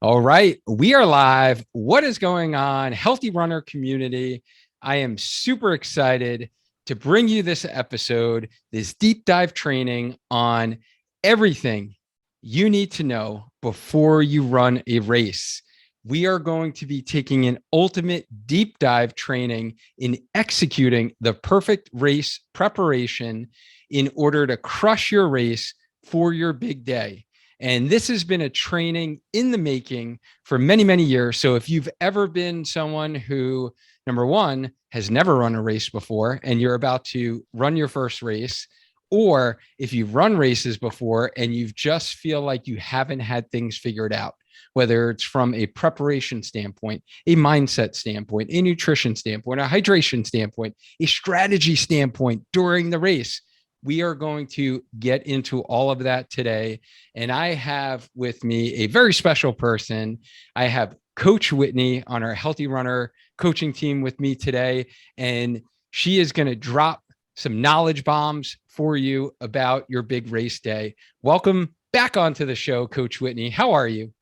All right, we are live. What is going on, Healthy Runner community? I am super excited to bring you this episode, this deep dive training on everything you need to know before you run a race. We are going to be taking an ultimate deep dive training in executing the perfect race preparation in order to crush your race for your big day. And this has been a training in the making for many, many years. So if you've ever been someone who, number one, has never run a race before and you're about to run your first race, or if you've run races before and you just feel like you haven't had things figured out, whether it's from a preparation standpoint, a mindset standpoint, a nutrition standpoint, a hydration standpoint, a strategy standpoint during the race, we are going to get into all of that today. And I have with me a very special person. I have Coach Whitney on our Healthy Runner coaching team with me today. And she is going to drop some knowledge bombs for you about your big race day. Welcome back onto the show, Coach Whitney. How are you?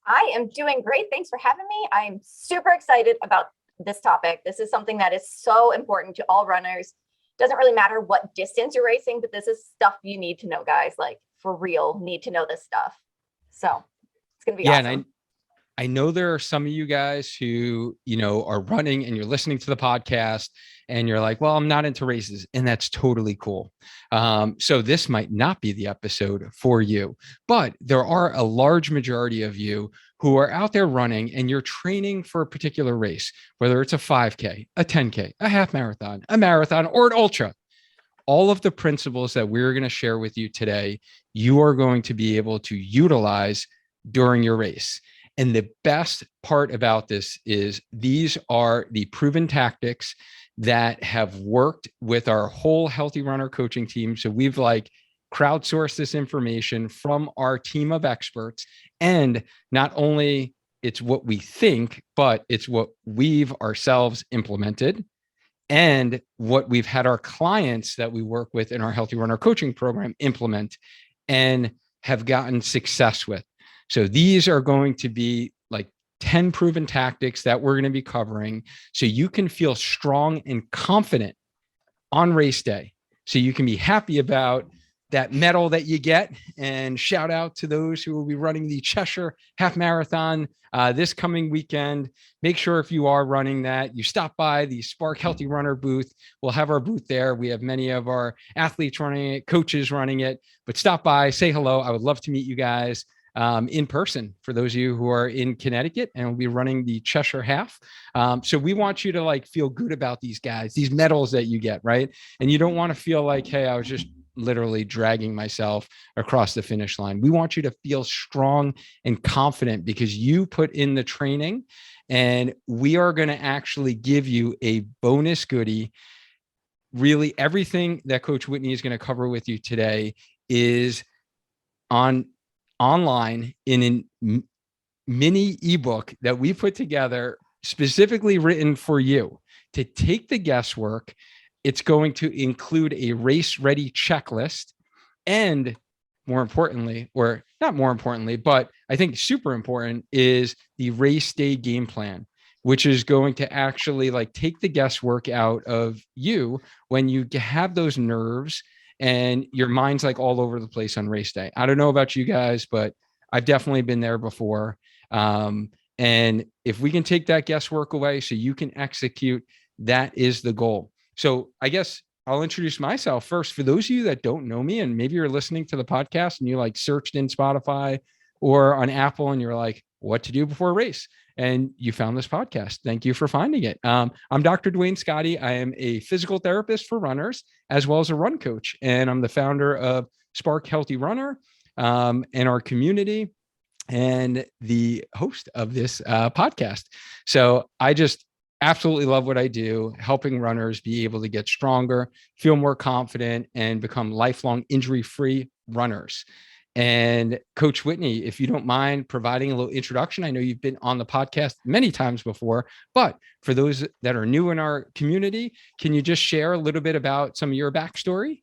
I am doing great. Thanks for having me. I'm super excited about this topic. This is something that is so important to all runners. Doesn't really matter what distance you're racing, but this is stuff you need to know, guys. Like for real, need to know this stuff. So it's going to be awesome. And I know there are some of you guys who, are running and you're listening to the podcast and you're like, well, I'm not into races, and that's totally cool. So this might not be the episode for you, but there are a large majority of you who are out there running and you're training for a particular race, whether it's a 5K, a 10K, a half marathon, a marathon, or an ultra. All of the principles that we're going to share with you today, you are going to be able to utilize during your race. And the best part about this is these are the proven tactics that have worked with our whole Healthy Runner coaching team. So we've crowdsourced this information from our team of experts. And not only it's what we think, but it's what we've ourselves implemented and what we've had our clients that we work with in our Healthy Runner coaching program implement and have gotten success with. So these are going to be 10 proven tactics that we're going to be covering so you can feel strong and confident on race day. So you can be happy about that medal that you get. And shout out to those who will be running the Cheshire Half Marathon this coming weekend. Make sure if you are running that, you stop by the Spark Healthy Runner booth. We'll have our booth there. We have many of our athletes running it, coaches running it, but stop by, say hello. I would love to meet you guys in person for those of you who are in Connecticut, and we'll be running the Cheshire Half. So we want you to feel good about these guys, these medals that you get, right? And you don't want to feel like, hey, I was just literally dragging myself across the finish line. We want you to feel strong and confident because you put in the training, and we are going to actually give you a bonus goodie. Really, everything that Coach Whitney is going to cover with you today is online in a mini ebook that we put together specifically written for you to take the guesswork. It's going to include a race ready checklist and more importantly, or not more importantly, but I think super important is the race day game plan, which is going to actually take the guesswork out of you when you have those nerves and your mind's all over the place on race day. I don't know about you guys, but I've definitely been there before. And if we can take that guesswork away so you can execute, that is the goal. So I guess I'll introduce myself first. For those of you that don't know me, and maybe you're listening to the podcast and you searched in Spotify or on Apple and you're like, what to do before a race? And you found this podcast. Thank you for finding it. I'm Dr. Duane Scotti. I am a physical therapist for runners, as well as a run coach. And I'm the founder of Spark Healthy Runner and our community and the host of this podcast. So I just absolutely love what I do, helping runners be able to get stronger, feel more confident, and become lifelong injury-free runners. And Coach Whitney, if you don't mind providing a little introduction, I know you've been on the podcast many times before, but for those that are new in our community, can you just share a little bit about some of your backstory?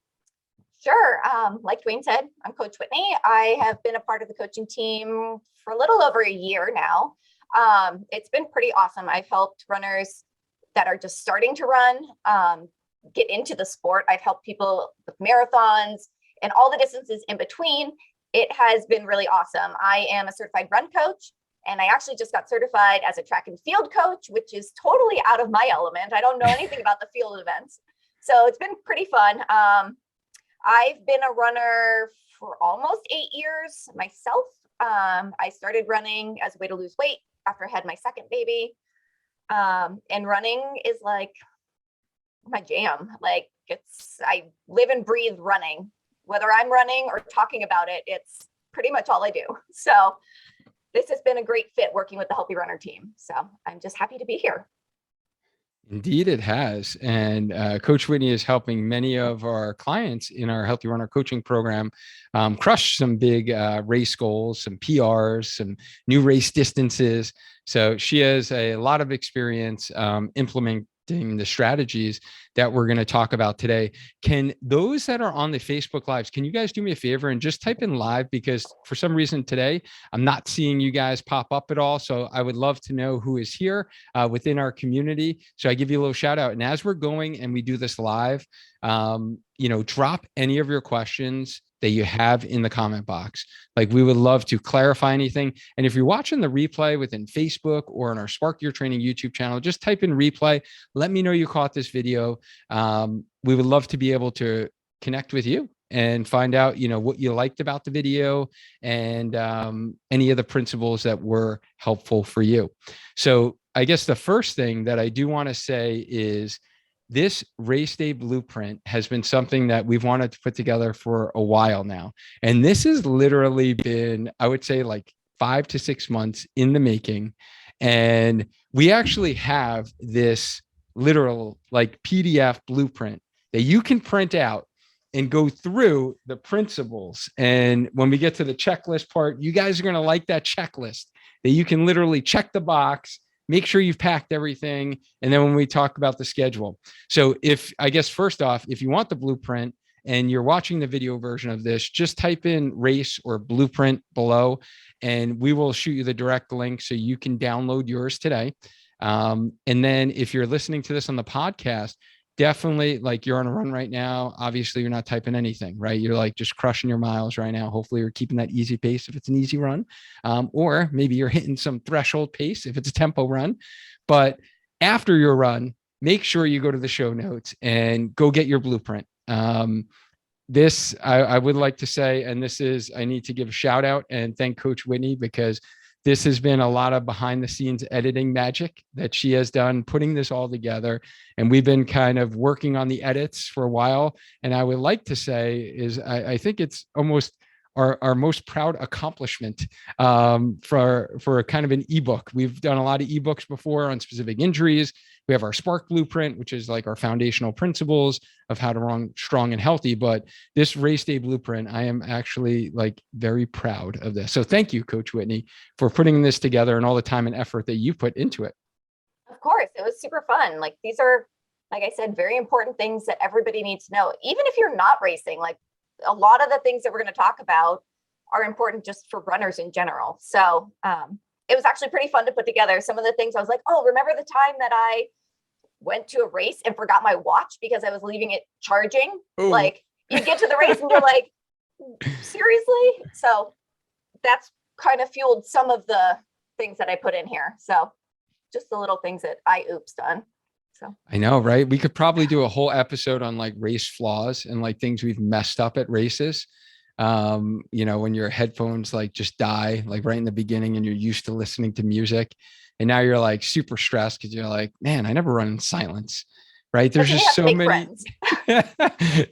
Sure. Like Duane said, I'm Coach Whitney. I have been a part of the coaching team for a little over a year now. It's been pretty awesome. I've helped runners that are just starting to run get into the sport. I've helped people with marathons and all the distances in between. It has been really awesome. I am a certified run coach, and I actually just got certified as a track and field coach, which is totally out of my element. I don't know anything about the field events. So it's been pretty fun. I've been a runner for almost 8 years myself. I started running as a way to lose weight after I had my second baby. And running is like my jam. Like I live and breathe running. Whether I'm running or talking about it, it's pretty much all I do. So this has been a great fit working with the Healthy Runner team. So I'm just happy to be here. Indeed, it has. And Coach Whitney is helping many of our clients in our Healthy Runner coaching program crush some big race goals, some PRs, some new race distances. So she has a lot of experience implementing the strategies that we're going to talk about today. Can those that are on the Facebook Lives, can you guys do me a favor and just type in live? Because for some reason today, I'm not seeing you guys pop up at all. So I would love to know who is here within our community. So I give you a little shout out. And as we're going and we do this live, drop any of your questions that you have in the comment box. Like we would love to clarify anything. And if you're watching the replay within Facebook or on our Spark Your Training YouTube channel, just type in replay. Let me know you caught this video. We would love to be able to connect with you and find out, what you liked about the video and any of the principles that were helpful for you. So I guess the first thing that I do want to say is this race day blueprint has been something that we've wanted to put together for a while now. And this has literally been, I would say, like 5 to 6 months in the making. And we actually have this literal like PDF blueprint that you can print out and go through the principles. And when we get to the checklist part, you guys are going to like that checklist that you can literally check the box, make sure you've packed everything. And then when we talk about the schedule. So first off, if you want the blueprint and you're watching the video version of this, just type in race or blueprint below, and we will shoot you the direct link so you can download yours today. And then if you're listening to this on the podcast, definitely, like, you're on a run right now. Obviously, you're not typing anything, right? You're like just crushing your miles right now. Hopefully you're keeping that easy pace if it's an easy run, or maybe you're hitting some threshold pace if it's a tempo run. But after your run, make sure you go to the show notes and go get your blueprint. This, I would like to say, and I need to give a shout out and thank Coach Whitney, because this has been a lot of behind the scenes editing magic that she has done, putting this all together. And we've been kind of working on the edits for a while. And I would like to say is I think it's almost our most proud accomplishment for kind of an ebook. We've done a lot of ebooks before on specific injuries. We have our Spark Blueprint, which is like our foundational principles of how to run strong and healthy. But this race day blueprint, I am actually like very proud of this. So thank you, Coach Whitney, for putting this together and all the time and effort that you put into it. Of course, it was super fun. Like, these are, like I said, very important things that everybody needs to know. Even if you're not racing, like, a lot of the things that we're going to talk about are important just for runners in general. So it was actually pretty fun to put together. Some of the things I was like, oh, remember the time that I went to a race and forgot my watch because I was leaving it charging? Ooh. Like, you get to the race and you're like, seriously? So that's kind of fueled some of the things that I put in here. So just the little things that I oops done. So I know, right? We could probably do a whole episode on like race flaws and like things we've messed up at races. When your headphones like just die, like right in the beginning, and you're used to listening to music, and now you're like super stressed because you're like, man, I never run in silence. Right. There's just so many,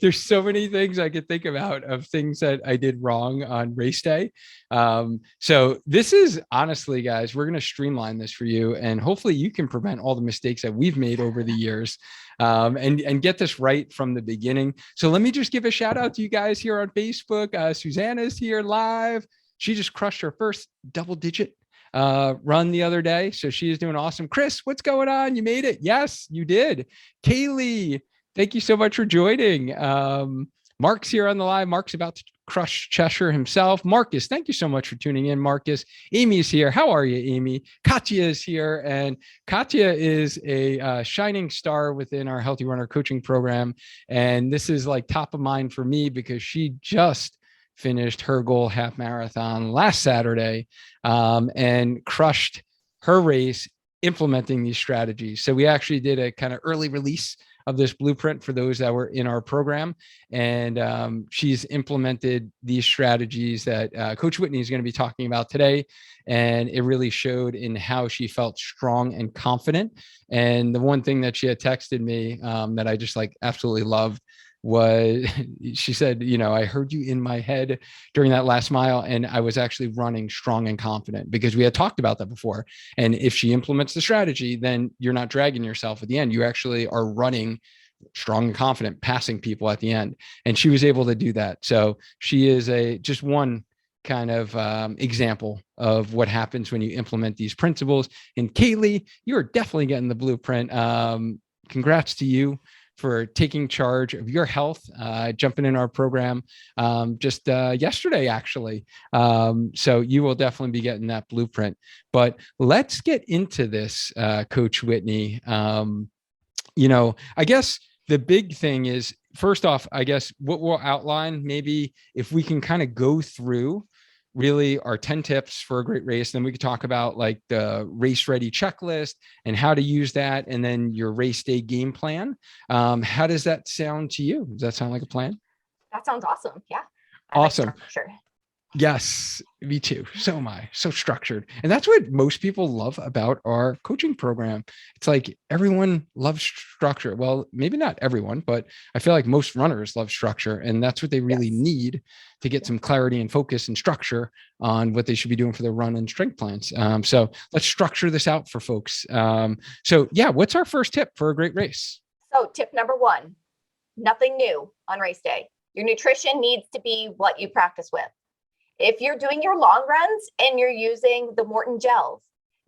there's so many things I could think about of things that I did wrong on race day. So this is honestly, guys, we're going to streamline this for you, and hopefully you can prevent all the mistakes that we've made over the years, and get this right from the beginning. So let me just give a shout out to you guys here on Facebook. Susanna's here live. She just crushed her first double-digit run the other day. So she is doing awesome. Chris, what's going on? You made it. Yes, you did. Kaylee, thank you so much for joining. Mark's here on the live. Mark's about to crush Cheshire himself. Marcus, thank you so much for tuning in, Marcus. Amy's here. How are you, Amy? Katya is here. And Katya is a shining star within our Healthy Runner coaching program. And this is like top of mind for me because she just finished her goal half marathon last Saturday and crushed her race implementing these strategies. So we actually did a kind of early release of this blueprint for those that were in our program. And she's implemented these strategies that Coach Whitney is going to be talking about today. And it really showed in how she felt strong and confident. And the one thing that she had texted me that I just like absolutely loved was she said, I heard you in my head during that last mile, and I was actually running strong and confident because we had talked about that before. And if she implements the strategy, then you're not dragging yourself at the end. You actually are running strong and confident, passing people at the end. And she was able to do that. So she is just one kind of example of what happens when you implement these principles. And Kaylee, you're definitely getting the blueprint. Congrats to you for taking charge of your health, jumping in our program just yesterday, actually. So you will definitely be getting that blueprint. But let's get into this, Coach Whitney. I guess the big thing is, first off, I guess what we'll outline, maybe if we can kind of go through really our 10 tips for a great race. Then we could talk about like the race ready checklist and how to use that. And then your race day game plan. How does that sound to you? Does that sound like a plan? That sounds awesome. Yeah. Awesome. Sure. Yes, me too. So am I. So structured. And that's what most people love about our coaching program. It's like everyone loves structure. Well, maybe not everyone, but I feel like most runners love structure. And that's what they really need to get some clarity and focus and structure on what they should be doing for their run and strength plans. So let's structure this out for folks. What's our first tip for a great race? So tip number 1, nothing new on race day. Your nutrition needs to be what you practice with. If you're doing your long runs and you're using the Morton gels,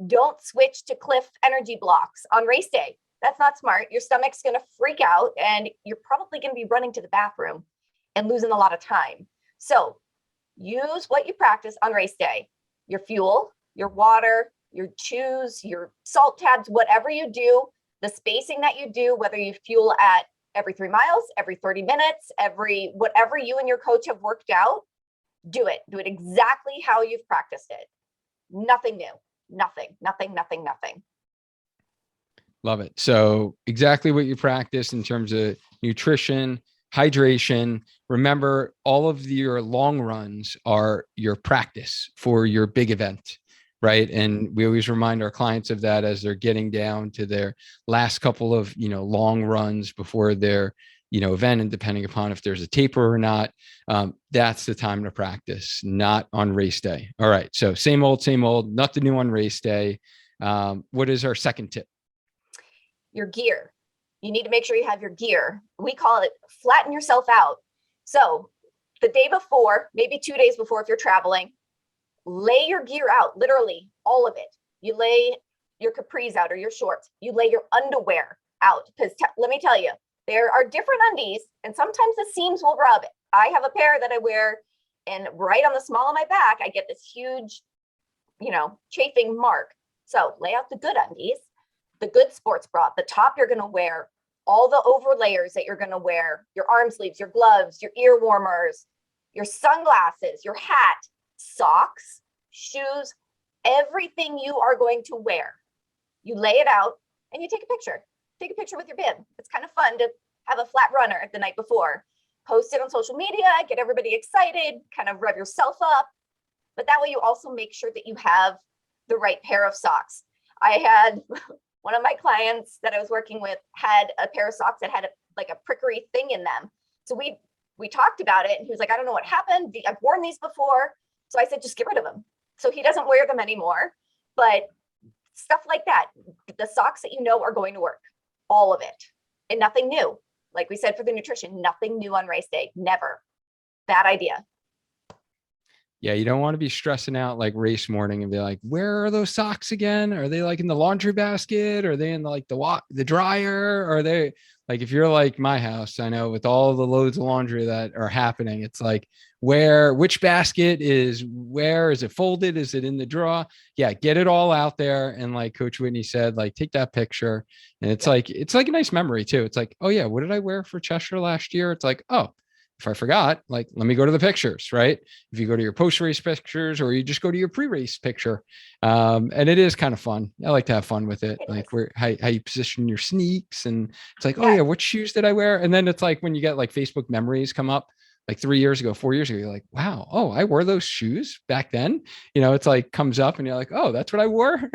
don't switch to Cliff energy blocks on race day. That's not smart. Your stomach's going to freak out and you're probably going to be running to the bathroom and losing a lot of time. So use what you practice on race day. Your fuel, your water, your chews, your salt tabs, whatever you do, the spacing that you do, whether you fuel at every 3 miles, every 30 minutes, whatever you and your coach have worked out, do it exactly how you've practiced it. Nothing new, nothing. Love it. So exactly what you practice in terms of nutrition, hydration. Remember, all of your long runs are your practice for your big event, right? And we always remind our clients of that as they're getting down to their last couple of, long runs before their event, and depending upon if there's a taper or not, that's the time to practice, not on race day. All right. So same old, nothing new on race day. What is our second tip? Your gear. You need to make sure you have your gear. We call it flatten yourself out. So the day before, maybe 2 days before, if you're traveling, lay your gear out, literally all of it. You lay your capris out or your shorts. You lay your underwear out because let me tell you, there are different undies, and sometimes the seams will rub. I have a pair that I wear, and right on the small of my back, I get this huge, chafing mark. So lay out the good undies, the good sports bra, the top you're going to wear, all the over layers that you're going to wear, your arm sleeves, your gloves, your ear warmers, your sunglasses, your hat, socks, shoes, everything you are going to wear. You lay it out and you take a picture. Take a picture with your bib. It's kind of fun to have a flat runner the night before. Post it on social media, get everybody excited, kind of rev yourself up. But that way you also make sure that you have the right pair of socks. I had one of my clients that I was working with had a pair of socks that had a prickery thing in them. So we talked about it and he was like, I don't know what happened. I've worn these before. So I said, just get rid of them. So he doesn't wear them anymore. But stuff like that, the socks that are going to work. All of it, and nothing new. Like we said for the nutrition, nothing new on race day. Never. Bad idea. Yeah, you don't want to be stressing out like race morning and be like, where are those socks again? Are they like in the laundry basket? Are they in the dryer? Are they Like if you're like my house, I know with all the loads of laundry that are happening, it's like which basket is where? Is it folded? Is it in the drawer? Yeah, get it all out there. And like Coach Whitney said, like take that picture. And it's like a nice memory too. It's like, oh yeah, what did I wear for Cheshire last year? It's like, oh, if I forgot, like let me go to the pictures, right? If you go to your post-race pictures or you just go to your pre-race picture. And it is kind of fun. I like to have fun with it. It Like is. how you position your sneaks, and it's like, oh Yeah. yeah, what shoes did I wear? And then it's like when you get like Facebook memories come up like 3 years ago, 4 years ago, you're like, wow, oh, I wore those shoes back then. It's like comes up and you're like, oh, that's what I wore.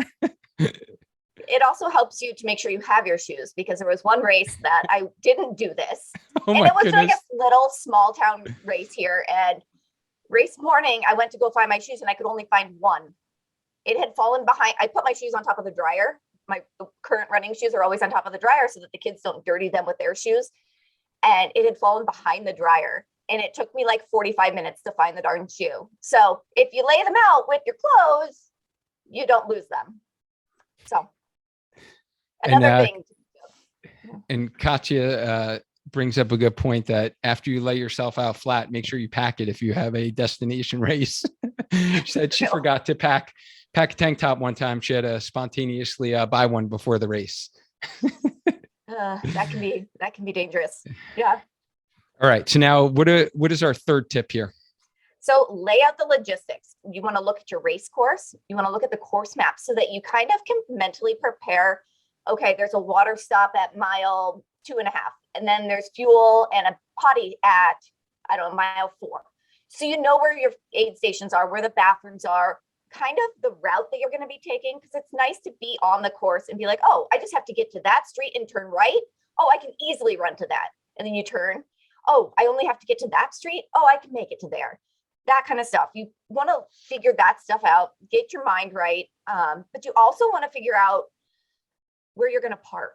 It also helps you to make sure you have your shoes, because there was one race that I didn't do this. Oh And my it was like goodness. a little small town race here. And race morning, I went to go find my shoes and I could only find one. It had fallen behind. I put my shoes on top of the dryer. My current running shoes are always on top of the dryer so that the kids don't dirty them with their shoes. And it had fallen behind the dryer. And it took me like 45 minutes to find the darn shoe. So if you lay them out with your clothes, you don't lose them. So And another thing. and Katya brings up a good point that after you lay yourself out flat, make sure you pack it if you have a destination race. She said she forgot to pack a tank top one time. She had to spontaneously buy one before the race. That can be dangerous. Yeah. All right. So now what is our third tip here? So lay out the logistics. You want to look at your race course. You want to look at the course map so that you kind of can mentally prepare. Okay, there's a water stop at mile 2.5, and then there's fuel and a potty at, I don't know, mile 4. So you know where your aid stations are, where the bathrooms are, kind of the route that you're going to be taking, because it's nice to be on the course and be like, oh, I just have to get to that street and turn right. Oh, I can easily run to that. And then you turn. Oh, I only have to get to that street. Oh, I can make it to there. That kind of stuff. You want to figure that stuff out, get your mind right. But you also want to figure out where you're going to park,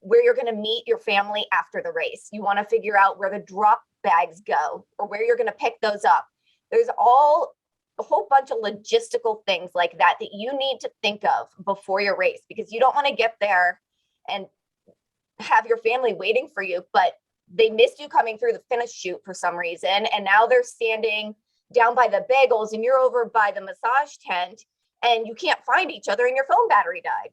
where you're going to meet your family after the race. You want to figure out where the drop bags go or where you're going to pick those up. There's a whole bunch of logistical things like that you need to think of before your race, because you don't want to get there and have your family waiting for you, but they missed you coming through the finish chute for some reason. And now they're standing down by the bagels and you're over by the massage tent and you can't find each other and your phone battery died.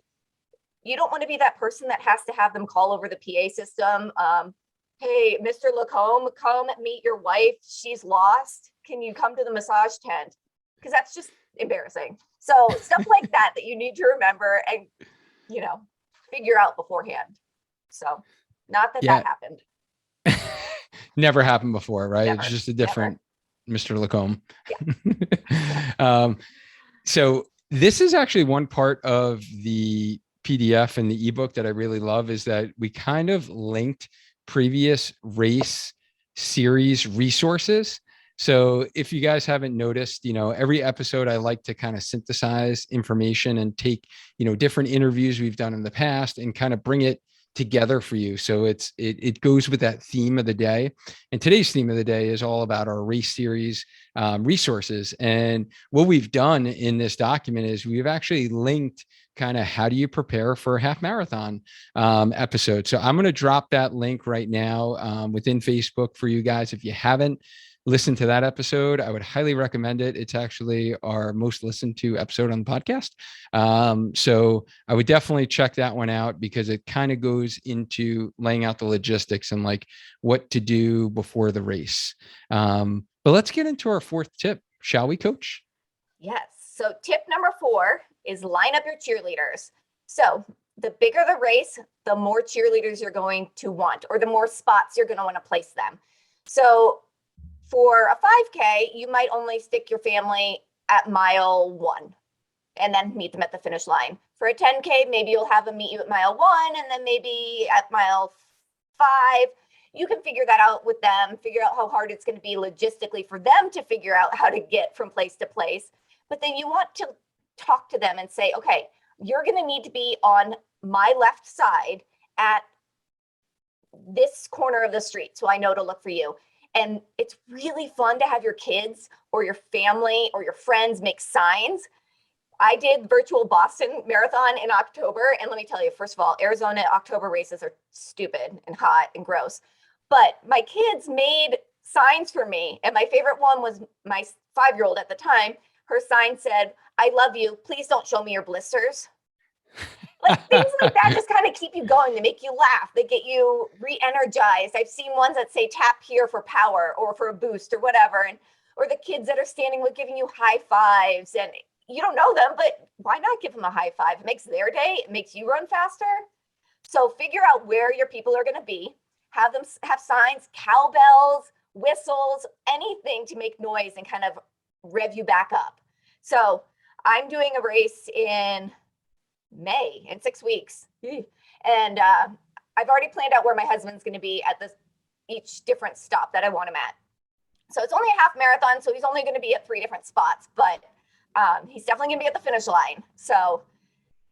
You don't want to be that person that has to have them call over the PA system. Hey, Mr. LaCombe, come meet your wife. She's lost. Can you come to the massage tent? Because that's just embarrassing. So stuff like that you need to remember and, figure out beforehand. So not that that happened. Never happened before, right? Never, it's just a different Mr. LaCombe. Yeah. So this is actually one part of the PDF and the ebook that I really love, is that we kind of linked previous race series resources. So if you guys haven't noticed, every episode I like to kind of synthesize information and take, different interviews we've done in the past and kind of bring it together for you. So it goes with that theme of the day. And today's theme of the day is all about our race series resources. And what we've done in this document is we've actually linked kind of how do you prepare for a half marathon episode. So I'm going to drop that link right now within Facebook for you guys. If you haven't listened to that episode, I would highly recommend it. It's actually our most listened to episode on the podcast. So I would definitely check that one out, because it kind of goes into laying out the logistics and like what to do before the race. But let's get into our fourth tip, shall we, Coach? Yes. So tip number 4 is line up your cheerleaders. So the bigger the race, the more cheerleaders you're going to want, or the more spots you're going to want to place them. So for a 5K, you might only stick your family at mile 1 and then meet them at the finish line. For a 10K, maybe you'll have them meet you at mile 1 and then maybe at mile 5. You can figure that out with them, figure out how hard it's going to be logistically for them to figure out how to get from place to place. But then you want to talk to them and say, okay, you're going to need to be on my left side at this corner of the street, so I know to look for you. And it's really fun to have your kids or your family or your friends make signs. I did virtual Boston Marathon in October. And let me tell you, first of all, Arizona October races are stupid and hot and gross. But my kids made signs for me. And my favorite one was my 5-year-old at the time. Her sign said, "I love you. Please don't show me your blisters." Like things like that just kind of keep you going. They make you laugh. They get you re-energized. I've seen ones that say tap here for power or for a boost or whatever. And or the kids that are standing with giving you high fives, and you don't know them, but why not give them a high five? It makes their day. It makes you run faster. So figure out where your people are going to be. Have them have signs, cowbells, whistles, anything to make noise and kind of rev you back up. So I'm doing a race in May in 6 weeks. And I've already planned out where my husband's going to be at each different stop that I want him at. So it's only a half marathon, so he's only going to be at 3 different spots, but he's definitely going to be at the finish line. So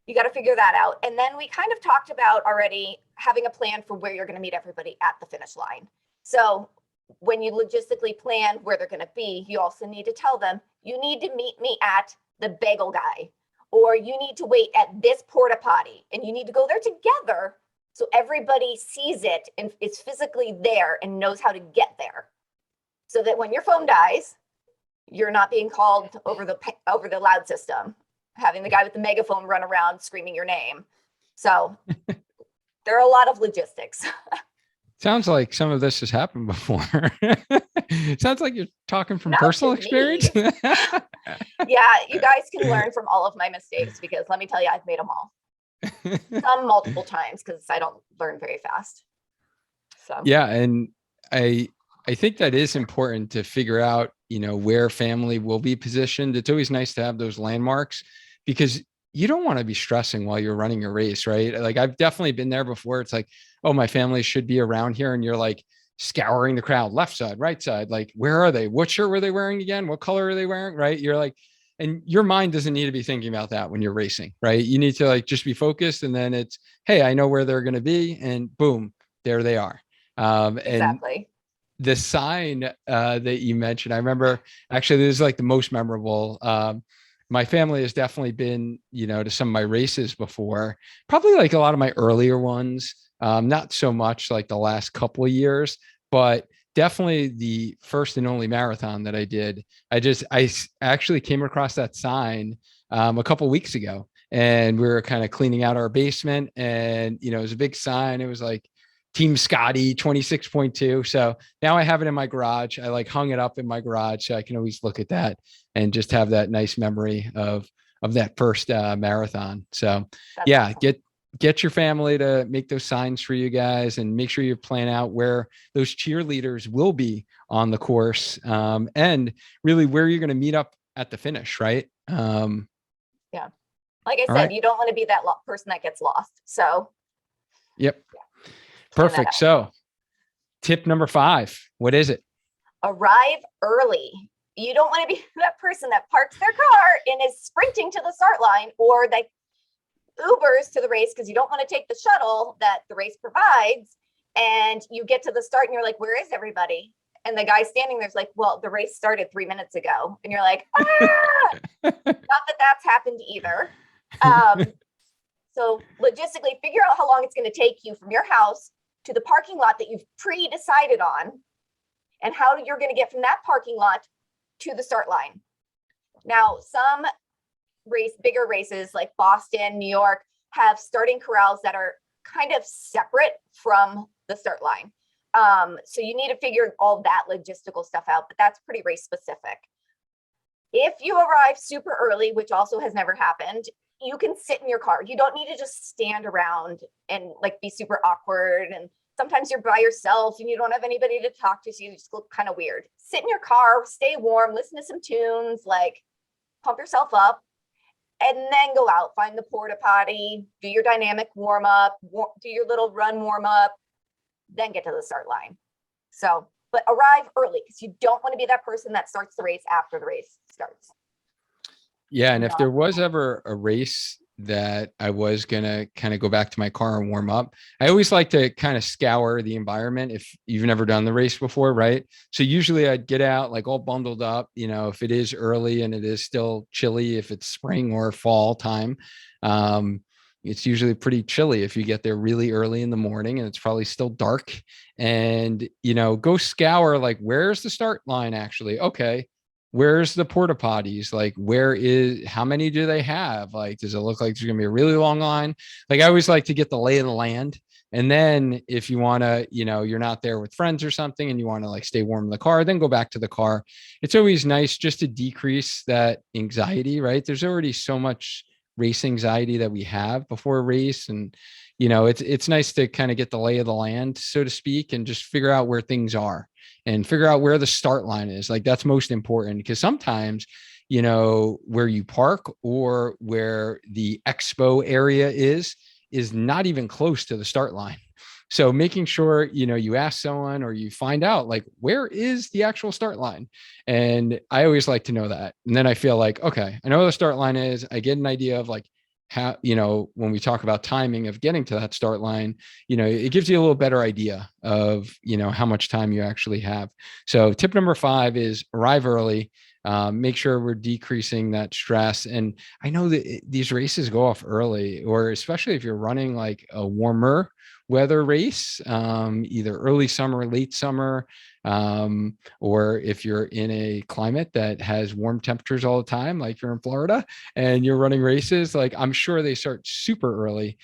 you got to figure that out. And then we kind of talked about already having a plan for where you're going to meet everybody at the finish line. So when you logistically plan where they're going to be, you also need to tell them, you need to meet me at the bagel guy, or you need to wait at this porta potty, and you need to go there together so everybody sees it and is physically there and knows how to get there. So that when your phone dies, you're not being called over the loud system, having the guy with the megaphone run around screaming your name. So there are a lot of logistics. Sounds like some of this has happened before. Sounds like you're talking from Not personal to experience. me. Yeah, you guys can learn from all of my mistakes, because let me tell you, I've made them all. Some multiple times, because I don't learn very fast. So Yeah, and I think that is important to figure out, where family will be positioned. It's always nice to have those landmarks, because you don't want to be stressing while you're running a race, right? Like I've definitely been there before. It's like, oh, my family should be around here. And you're like scouring the crowd, left side, right side. Like, where are they? What shirt were they wearing again? What color are they wearing? Right. You're like, and your mind doesn't need to be thinking about that when you're racing, right? You need to like just be focused. And then it's, hey, I know where they're going to be. And boom, there they are. And exactly. the sign that you mentioned, I remember actually this is like the most memorable. My family has definitely been, to some of my races before, probably like a lot of my earlier ones, not so much like the last couple of years, but definitely the first and only marathon that I did. I actually came across that sign a couple of weeks ago, and we were kind of cleaning out our basement, and, it was a big sign. It was like, Team Scotti 26.2. So now I have it in my garage. I like hung it up in my garage so I can always look at that and just have that nice memory of that first marathon. So That's yeah, awesome. get your family to make those signs for you guys, and make sure you plan out where those cheerleaders will be on the course, and really where you're going to meet up at the finish, right? Yeah. Like I All said, right. you don't want to be that person that gets lost. So Yep. plan that Perfect. out. So tip number 5, what is it? Arrive early. You don't want to be that person that parks their car and is sprinting to the start line, or that Ubers to the race because you don't want to take the shuttle that the race provides. And you get to the start and you're like, where is everybody? And the guy standing there's like, well, the race started 3 minutes ago. And you're like, ah! Not that that's happened either. So logistically, figure out how long it's going to take you from your house to the parking lot that you've pre-decided on, and how you're going to get from that parking lot to the start line. Now, some bigger races like Boston, New York, have starting corrals that are kind of separate from the start line. So you need to figure all that logistical stuff out, but that's pretty race specific. If you arrive super early, which also has never happened, you can sit in your car. You don't need to just stand around and like be super awkward. And sometimes you're by yourself and you don't have anybody to talk to, so you just look kind of weird. Sit in your car, stay warm, listen to some tunes, like pump yourself up, and then go out, find the porta potty, do your dynamic warm up, do your little run warm up, then get to the start line. So, but arrive early, because you don't want to be that person that starts the race after the race starts. Yeah, and if there was ever a race that I was going to kind of go back to my car and warm up. I always like to kind of scour the environment if you've never done the race before, right? So usually I'd get out like all bundled up, if it is early and it is still chilly, if it's spring or fall time. Um, it's usually pretty chilly if you get there really early in the morning and it's probably still dark. And, go scour like, where's the start line actually? Okay, where's the porta potties? Like, how many do they have? Like, does it look like there's going to be a really long line? Like, I always like to get the lay of the land. And then if you want to, you're not there with friends or something and you want to like stay warm in the car, then go back to the car. It's always nice just to decrease that anxiety, right? There's already so much race anxiety that we have before a race. And, it's nice to kind of get the lay of the land, so to speak, and just figure out where things are and figure out where the start line is. Like, that's most important, because sometimes, where you park or where the expo area is not even close to the start line. So making sure, you ask someone or you find out like, where is the actual start line? And I always like to know that. And then I feel like, okay, I know where the start line is. I get an idea of like how, when we talk about timing of getting to that start line, it gives you a little better idea of, how much time you actually have. So tip number 5 is arrive early. Make sure we're decreasing that stress. And I know that these races go off early, or especially if you're running like a warmer weather race, either early summer, late summer, or if you're in a climate that has warm temperatures all the time, like you're in Florida and you're running races, like I'm sure they start super early,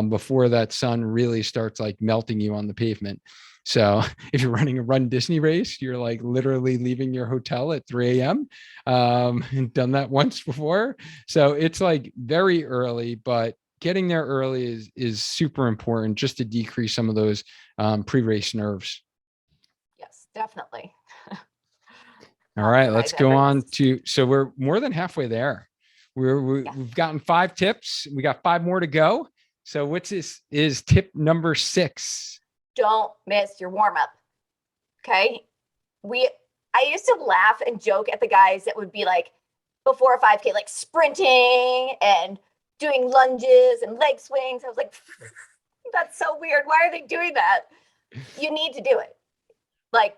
before that sun really starts like melting you on the pavement. So if you're running a Run Disney race, you're like literally leaving your hotel at 3 a.m. And done that once before. So it's like very early, but getting there early is super important just to decrease some of those pre-race nerves. Yes, definitely. All right, let's go on Everest. to, so we're more than halfway there. Yes. We've gotten 5 tips. We got 5 more to go. So what's this is tip number 6? Don't miss your warm up. Okay. I used to laugh and joke at the guys that would be like before a 5K, like sprinting and doing lunges and leg swings. I was like, that's so weird. Why are they doing that? You need to do it. Like,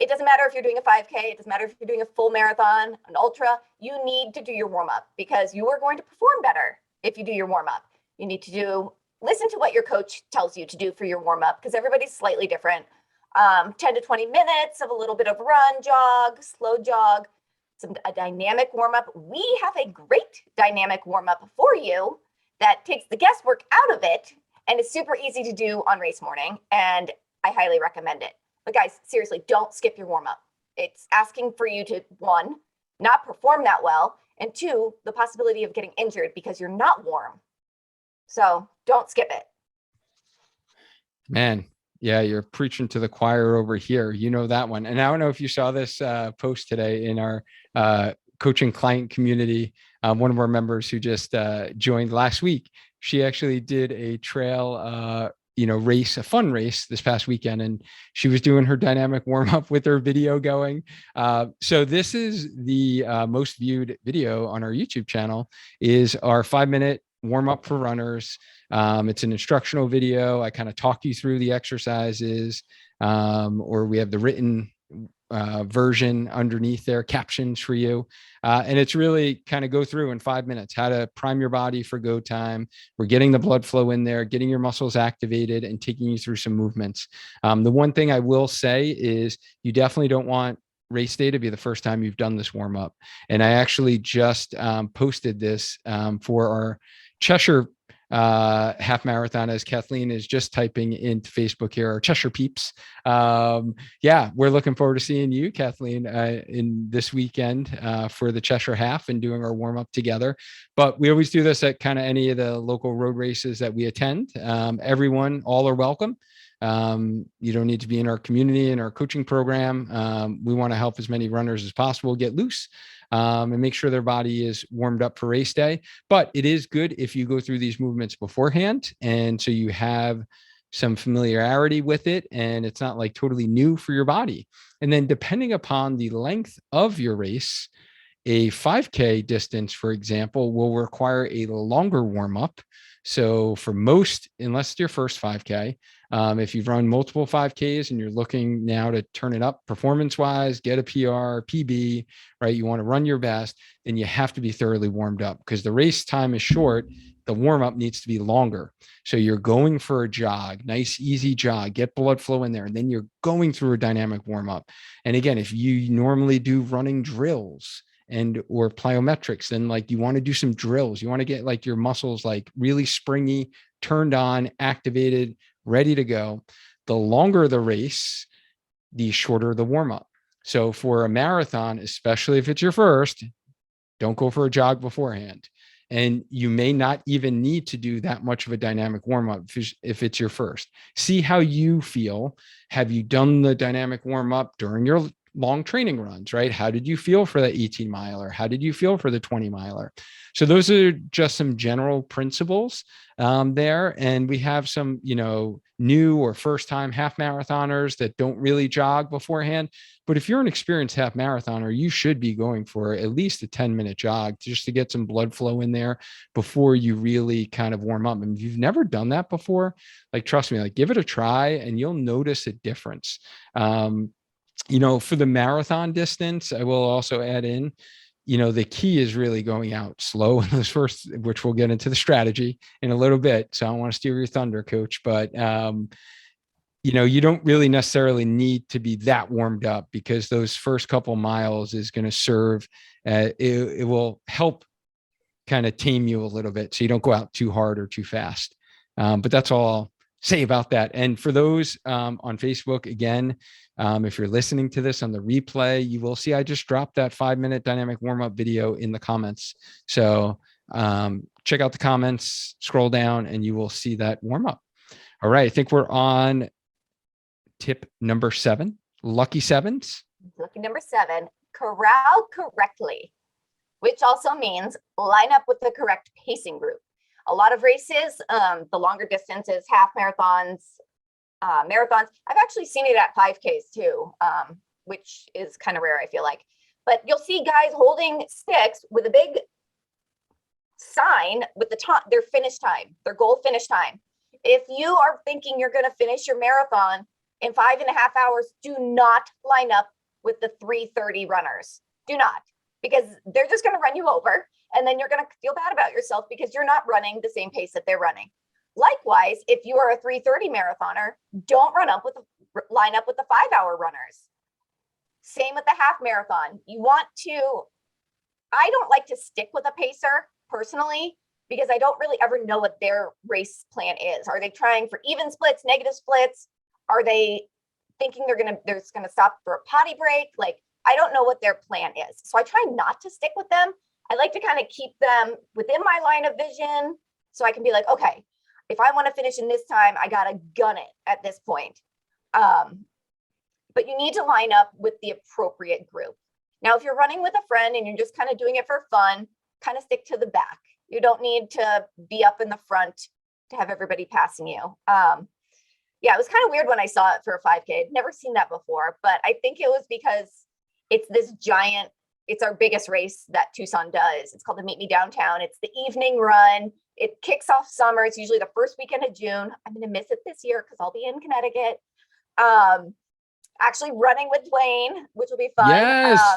it doesn't matter if you're doing a 5K, it doesn't matter if you're doing a full marathon, an ultra, you need to do your warm up because you are going to perform better if you do your warm up. You need to listen to what your coach tells you to do for your warm up because everybody's slightly different. 10 to 20 minutes of a little bit of run, jog, slow jog, a dynamic warm up. We have a great dynamic warm up for you that takes the guesswork out of it and is super easy to do on race morning. And I highly recommend it. But guys, seriously, don't skip your warm up. It's asking for you to, 1, not perform that well, and 2, the possibility of getting injured because you're not warm. So don't skip it. Man, yeah, you're preaching to the choir over here. You know that one. And I don't know if you saw this post today in our coaching client community. One of our members who just joined last week, she actually did a trail race, a fun race this past weekend, and she was doing her dynamic warm up with her video going. So this is the most viewed video on our YouTube channel, is our 5-minute warm up for runners. It's an instructional video. I kind of talk you through the exercises, or we have the written version underneath there, captions for you. And it's really kind of go through in 5 minutes how to prime your body for go time. We're getting the blood flow in there, getting your muscles activated, and taking you through some movements. The one thing I will say is you definitely don't want race day to be the first time you've done this warm up. And I actually just posted this for our Cheshire half marathon, as Kathleen is just typing into Facebook here, our Cheshire peeps. Yeah, we're looking forward to seeing you, Kathleen, in this weekend for the Cheshire half and doing our warm up together. But we always do this at kind of any of the local road races that we attend. Everyone, all are welcome. You don't need to be in our community and our coaching program. We want to help as many runners as possible get loose and make sure their body is warmed up for race day. But it is good if you go through these movements beforehand. And so you have some familiarity with it and it's not like totally new for your body. And then depending upon the length of your race, A 5K distance, for example, will require a longer warm up. So for most, unless it's your first 5K, if you've run multiple 5Ks and you're looking now to turn it up performance wise, get a PR, PB, right? You want to run your best, then you have to be thoroughly warmed up because the race time is short. The warm up needs to be longer. So you're going for a jog, nice, easy jog, get blood flow in there, and then you're going through a dynamic warm up. And again, if you normally do running drills, and or plyometrics, then like you want to do some drills, you want to get like your muscles like really springy, turned on, activated, ready to go. The longer the race, the shorter the warm up. So for a marathon, especially if it's your first, don't go for a jog beforehand. And you may not even need to do that much of a dynamic warm up if it's your first. See how you feel. Have you done the dynamic warm up during your long training runs, right? How did you feel for the 18 miler? How did you feel for the 20 miler? So those are just some general principles there. And we have some, new or first time half marathoners that don't really jog beforehand. But if you're an experienced half marathoner, you should be going for at least a 10-minute jog just to get some blood flow in there before you really kind of warm up. And if you've never done that before, like, trust me, like give it a try and you'll notice a difference. For the marathon distance, I will also add in, the key is really going out slow in those first, which we'll get into the strategy in a little bit. So I don't want to steal your thunder, coach, but, you don't really necessarily need to be that warmed up because those first couple miles is going to serve, it will help kind of tame you a little bit so you don't go out too hard or too fast. But that's all I'll say about that. And for those on Facebook, again, if you're listening to this on the replay, you will see I just dropped that 5-minute dynamic warm-up video in the comments. So check out the comments, scroll down, and you will see that warm-up. All right, I think we're on tip number 7, lucky sevens. Lucky number 7, corral correctly, which also means line up with the correct pacing group. A lot of races, the longer distances, half marathons, marathons. I've actually seen it at 5Ks too, which is kind of rare, I feel like. But you'll see guys holding sticks with a big sign with their finish time, their goal finish time. If you are thinking you're going to finish your marathon in 5.5 hours, do not line up with the 3:30 runners. Do not, because they're just going to run you over. And then you're going to feel bad about yourself because you're not running the same pace that they're running. Likewise, if you are a 3:30 marathoner, don't line up with the 5-hour runners. Same with the half marathon. I don't like to stick with a pacer personally, because I don't really ever know what their race plan is. Are they trying for even splits, negative splits? Are they thinking they're going to stop for a potty break? Like, I don't know what their plan is. So I try not to stick with them. I like to kind of keep them within my line of vision so I can be like, okay, if I want to finish in this time, I got to gun it at this point. But you need to line up with the appropriate group. Now, if you're running with a friend and you're just kind of doing it for fun, kind of stick to the back. You don't need to be up in the front to have everybody passing you. Yeah, it was kind of weird when I saw it for a 5K. I'd never seen that before, but I think it was because it's our biggest race that Tucson does. It's called the Meet Me Downtown. It's the evening run. It kicks off summer. It's usually the first weekend of June. I'm going to miss it this year because I'll be in Connecticut. Actually running with Duane, which will be fun.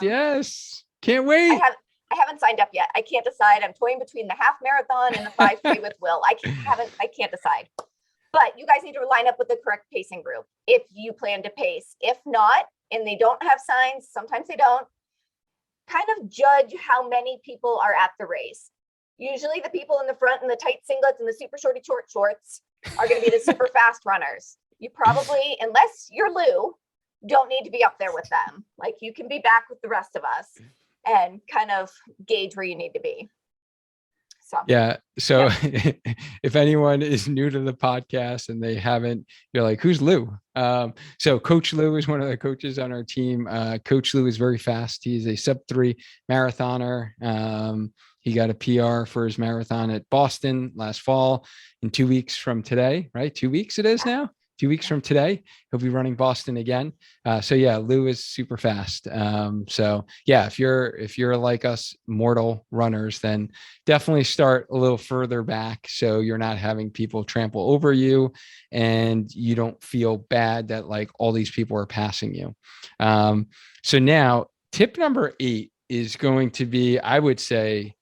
Yes. Can't wait. I haven't signed up yet. I can't decide. I'm toying between the half marathon and the 5K with Will. I can't decide. But you guys need to line up with the correct pacing group if you plan to pace. If not, and they don't have signs, sometimes they don't, kind of judge how many people are at the race. Usually the people in the front in the tight singlets and the super short shorts are going to be the super fast runners. You probably, unless you're Lou, don't need to be up there with them. Like, you can be back with the rest of us and kind of gauge where you need to be. So if anyone is new to the podcast and they haven't, you're like, who's Lou? So Coach Lou is one of the coaches on our team. Coach Lou is very fast. He's a sub-3 marathoner. He got a PR for his marathon at Boston last fall in 2 weeks from today, right? 2 weeks it is now. 2 weeks from today, he'll be running Boston again. So yeah, Lou is super fast. So yeah, if you're like us mortal runners, then definitely start a little further back so you're not having people trample over you and you don't feel bad that like all these people are passing you. So now tip number 8 is going to be, I would say,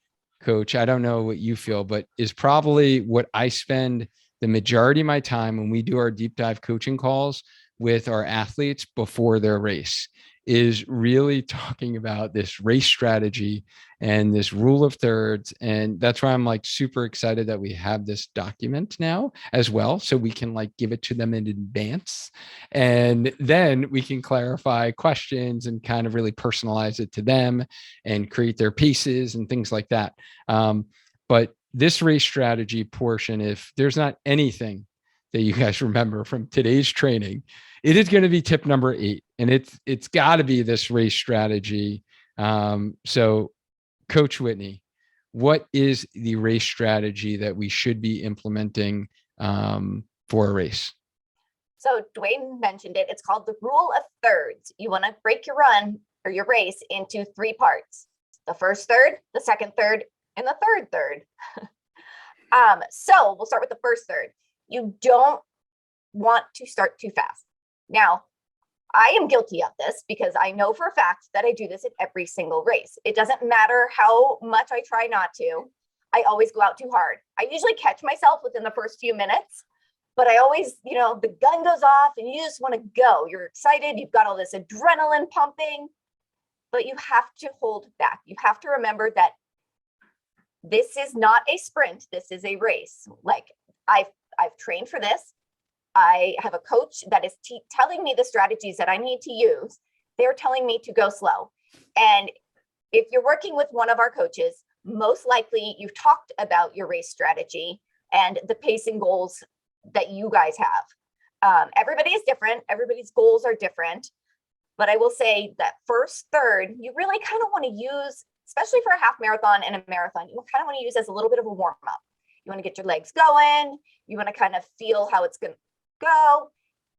Coach, I don't know what you feel, but is probably what I spend the majority of my time when we do our deep dive coaching calls with our athletes before their race, is really talking about this race strategy and this rule of thirds. And that's why I'm like super excited that we have this document now as well. So we can like give it to them in advance. And then we can clarify questions and kind of really personalize it to them and create their pieces and things like that. But this race strategy portion, if there's not anything that you guys remember from today's training, it is going to be tip number 8, and it's got to be this race strategy. So, Coach Whitney, what is the race strategy that we should be implementing for a race? So Duane mentioned it. It's called the rule of thirds. You want to break your run or your race into 3 parts: the first third, the second third, and the third third. So we'll start with the first third. You don't want to start too fast. Now, I am guilty of this because I know for a fact that I do this at every single race. It doesn't matter how much I try not to. I always go out too hard. I usually catch myself within the first few minutes, but I always, the gun goes off and you just want to go. You're excited. You've got all this adrenaline pumping, but you have to hold back. You have to remember that this is not a sprint. This is a race. Like I've trained for this. I have a coach that is telling me the strategies that I need to use. They're telling me to go slow. And if you're working with one of our coaches, most likely you've talked about your race strategy and the pacing goals that you guys have. Everybody is different. Everybody's goals are different. But I will say that first third, you really kind of want to use, especially for a half marathon and a marathon, you kind of want to use as a little bit of a warm up. You want to get your legs going. You want to kind of feel how it's going to go.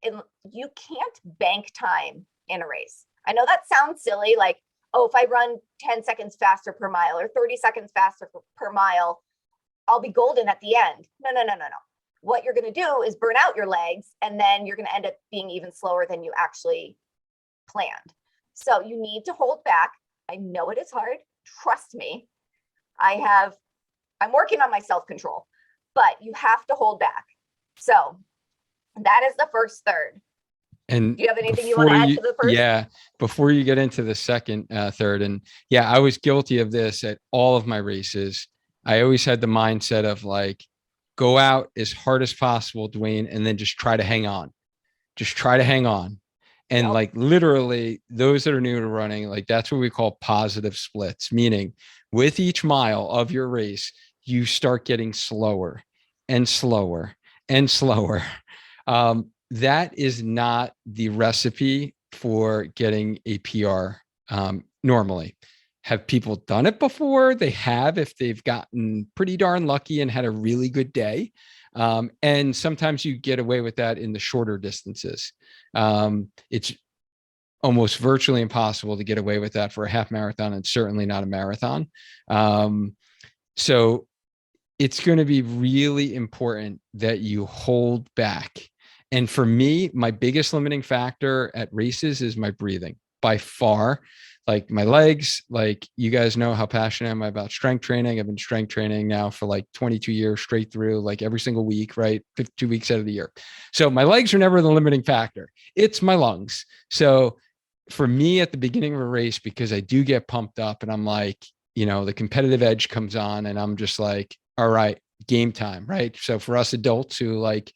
And you can't bank time in a race. I know that sounds silly, like, oh, if I run 10 seconds faster per mile or 30 seconds faster per mile, I'll be golden at the end. No. What you're going to do is burn out your legs, and then you're going to end up being even slower than you actually planned. So you need to hold back. I know it is hard. Trust me. I'm working on my self-control, but you have to hold back. So that is the first third. And do you have anything you want to add to the first? Yeah, before you get into the second, third, and yeah, I was guilty of this at all of my races. I always had the mindset of like, go out as hard as possible, Duane, and then just try to hang on. Just try to hang on. And like literally those that are new to running, like that's what we call positive splits, meaning with each mile of your race, you start getting slower and slower and slower. That is not the recipe for getting a PR normally. Have people done it before? They have, if they've gotten pretty darn lucky and had a really good day. And sometimes you get away with that in the shorter distances. It's almost virtually impossible to get away with that for a half marathon, and certainly not a marathon. So it's going to be really important that you hold back. And for me, my biggest limiting factor at races is my breathing by far. Like my legs, like you guys know how passionate I am about strength training. I've been strength training now for like 22 years straight through, like every single week, right? 52 weeks out of the year. So my legs are never the limiting factor. It's my lungs. So for me at the beginning of a race, because I do get pumped up and I'm like, the competitive edge comes on and I'm just like, all right, game time, right? So for us adults who like,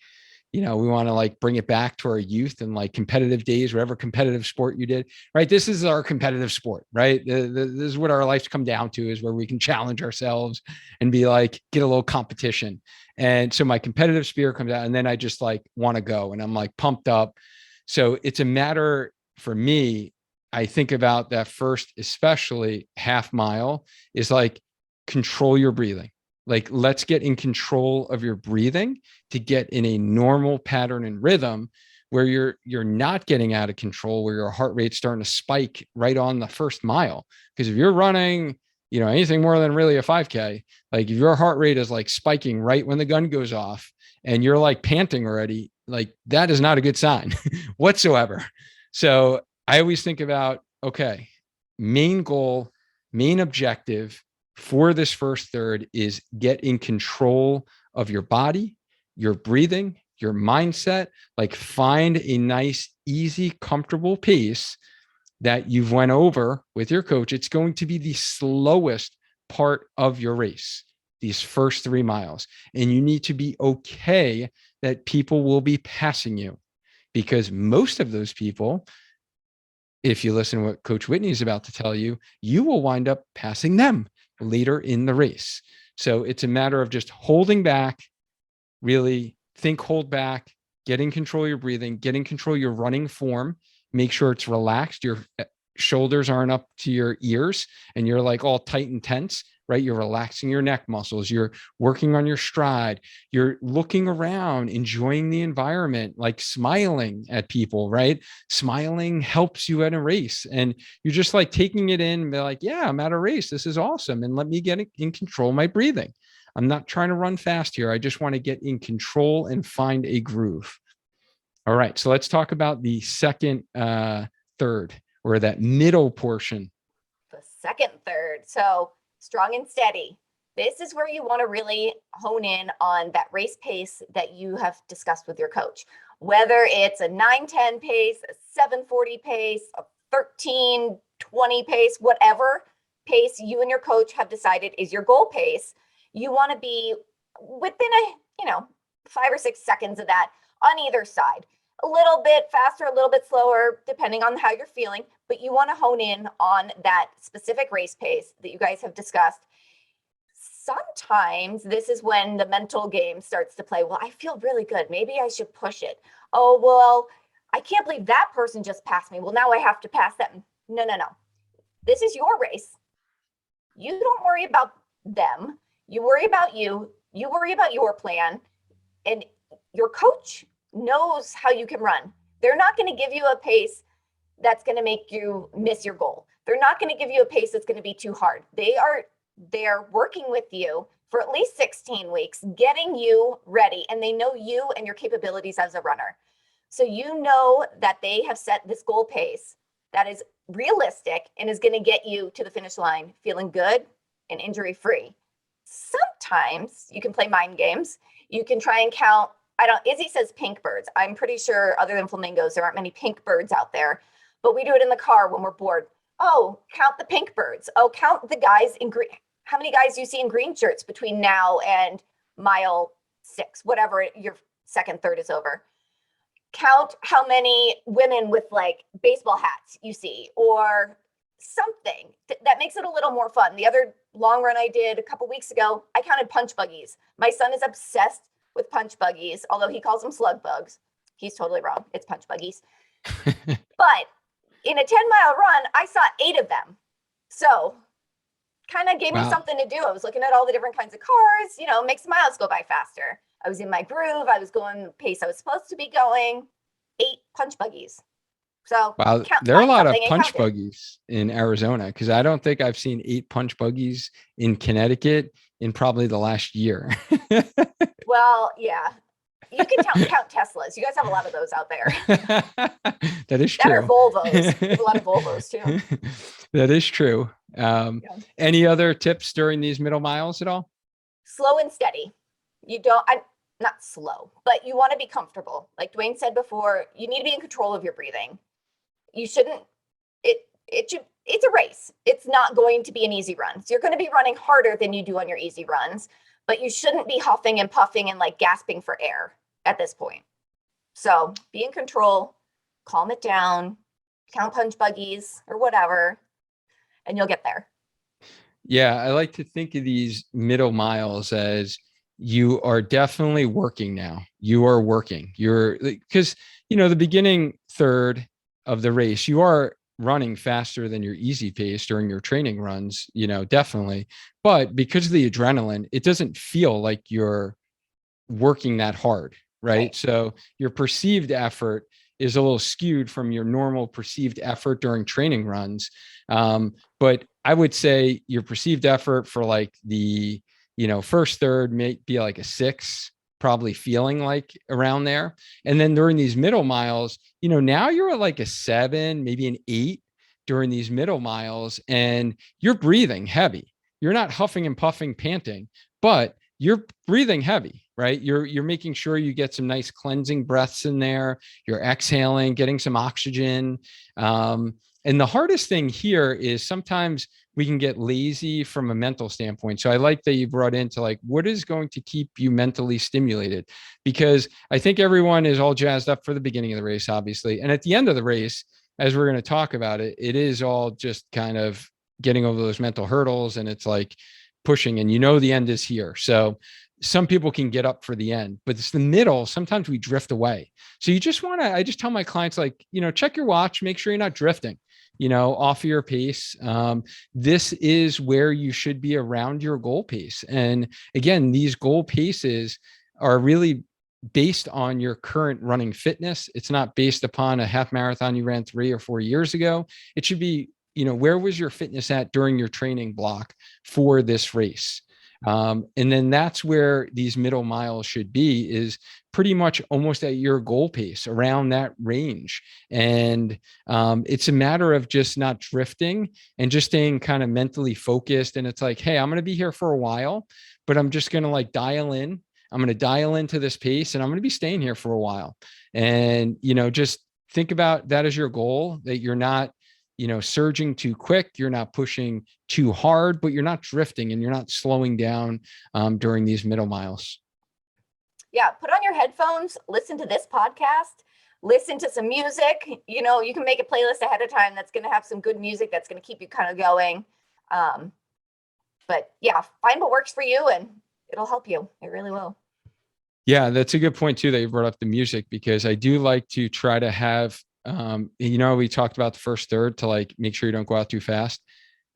we want to like bring it back to our youth and like competitive days, whatever competitive sport you did, right? This is our competitive sport, right? This is what our lives come down to, is where we can challenge ourselves and be like, get a little competition. And so my competitive spirit comes out and then I just like want to go and I'm like pumped up. So it's a matter for me. I think about that first, especially half mile, is like control your breathing. Like, let's get in control of your breathing to get in a normal pattern and rhythm where you're not getting out of control, where your heart rate's starting to spike right on the first mile. Because if you're running, anything more than really a 5K, like if your heart rate is like spiking right when the gun goes off and you're like panting already, like that is not a good sign whatsoever. So I always think about, okay, main goal, main objective for this first third is get in control of your body, your breathing, your mindset. Like, find a nice, easy, comfortable pace that you've went over with your coach. It's going to be the slowest part of your race, these first 3 miles. And you need to be okay that people will be passing you, because most of those people, if you listen to what Coach Whitney is about to tell you, you will wind up passing them later in the race. So it's a matter of just holding back, really hold back, get in control of your breathing, get in control of your running form, make sure it's relaxed. Your shoulders aren't up to your ears and you're like all tight and tense, right? You're relaxing your neck muscles. You're working on your stride. You're looking around, enjoying the environment, like smiling at people, right? Smiling helps you at a race. And you're just like taking it in and be like, yeah, I'm at a race. This is awesome. And let me get in control of my breathing. I'm not trying to run fast here. I just want to get in control and find a groove. All right. So let's talk about the second third, or that middle portion. The second third. So strong and steady. This is where you want to really hone in on that race pace that you have discussed with your coach. Whether it's a 9:10 pace, a 7:40 pace, a 13:20 pace, whatever pace you and your coach have decided is your goal pace, you want to be within 5 or 6 seconds of that on either side. A little bit faster, a little bit slower, depending on how you're feeling, but you want to hone in on that specific race pace that you guys have discussed. Sometimes this is when the mental game starts to play. Well, I feel really good. Maybe I should push it. Oh, well, I can't believe that person just passed me. Well, now I have to pass them. No. This is your race. You don't worry about them. You worry about you. You worry about your plan. And your coach knows how you can run. They're not going to give you a pace that's going to make you miss your goal. They're not going to give you a pace that's going to be too hard. They're working with you for at least 16 weeks, getting you ready, and they know you and your capabilities as a runner. So you know that they have set this goal pace that is realistic and is going to get you to the finish line feeling good and injury-free. Sometimes you can play mind games. You can try and count. Izzy says pink birds. I'm pretty sure other than flamingos, there aren't many pink birds out there, but we do it in the car when we're bored. Oh, count the pink birds. Oh, count the guys in green. How many guys do you see in green shirts between now and mile 6, whatever your second third is over? Count how many women with like baseball hats you see, or something that makes it a little more fun. The other long run I did a couple weeks ago, I counted punch buggies. My son is obsessed with punch buggies, although he calls them slug bugs. He's totally wrong. It's punch buggies. But in a 10-mile run, I saw 8 of them. So kind of gave me something to do. I was looking at all the different kinds of cars, makes the miles go by faster. I was in my groove. I was going the pace I was supposed to be going. 8 punch buggies. So there are a lot of punch buggies in Arizona, because I don't think I've seen 8 punch buggies in Connecticut in probably the last year. Well, yeah. You can count Teslas. You guys have a lot of those out there. That is true. That are Volvos. There's a lot of Volvos too. That is true. Any other tips during these middle miles at all? Slow and steady. Not slow, but you want to be comfortable. Like Duane said before, you need to be in control of your breathing. You shouldn't, it's a race. It's not going to be an easy run. So you're going to be running harder than you do on your easy runs, but you shouldn't be huffing and puffing and like gasping for air at this point. So be in control, calm it down, count punch buggies or whatever, and you'll get there. Yeah. I like to think of these middle miles as you are definitely working now. You are working. Because, the beginning third of the race, you are running faster than your easy pace during your training runs, definitely. But because of the adrenaline, it doesn't feel like you're working that hard, right? Right. So your perceived effort is a little skewed from your normal perceived effort during training runs. But I would say your perceived effort for like the, first third may be like a 6, probably feeling like around there. And then during these middle miles, now you're at like a 7, maybe an 8 during these middle miles, and you're breathing heavy. You're not huffing and puffing, panting, but you're breathing heavy, right? You're making sure you get some nice cleansing breaths in there. You're exhaling, getting some oxygen. And the hardest thing here is sometimes we can get lazy from a mental standpoint. So I like that you brought into like, what is going to keep you mentally stimulated? Because I think everyone is all jazzed up for the beginning of the race, obviously. And at the end of the race, as we're going to talk about it, it is all just kind of getting over those mental hurdles. And it's like pushing, and the end is here. So some people can get up for the end, but it's the middle. Sometimes we drift away. So you just want to, I just tell my clients, like, check your watch, make sure you're not drifting, off of your pace. This is where you should be around your goal pace. And again, these goal paces are really based on your current running fitness. It's not based upon a half marathon you ran 3 or 4 years ago. It should be, where was your fitness at during your training block for this race? And then that's where these middle miles should be, is pretty much almost at your goal pace, around that range. And it's a matter of just not drifting and just staying kind of mentally focused. And it's like, hey, I'm going to be here for a while, but I'm just going to like dial in. I'm going to dial into this pace, and I'm going to be staying here for a while. And, just think about that as your goal, that you're not, surging too quick, you're not pushing too hard, but you're not drifting and you're not slowing down during these middle miles. Yeah, put on your headphones, listen to this podcast, listen to some music. You can make a playlist ahead of time that's going to have some good music that's going to keep you kind of going. But yeah, find what works for you and it'll help you. It really will. Yeah, that's a good point too, that you brought up the music, because I do like to try to have, we talked about the first third to like make sure you don't go out too fast.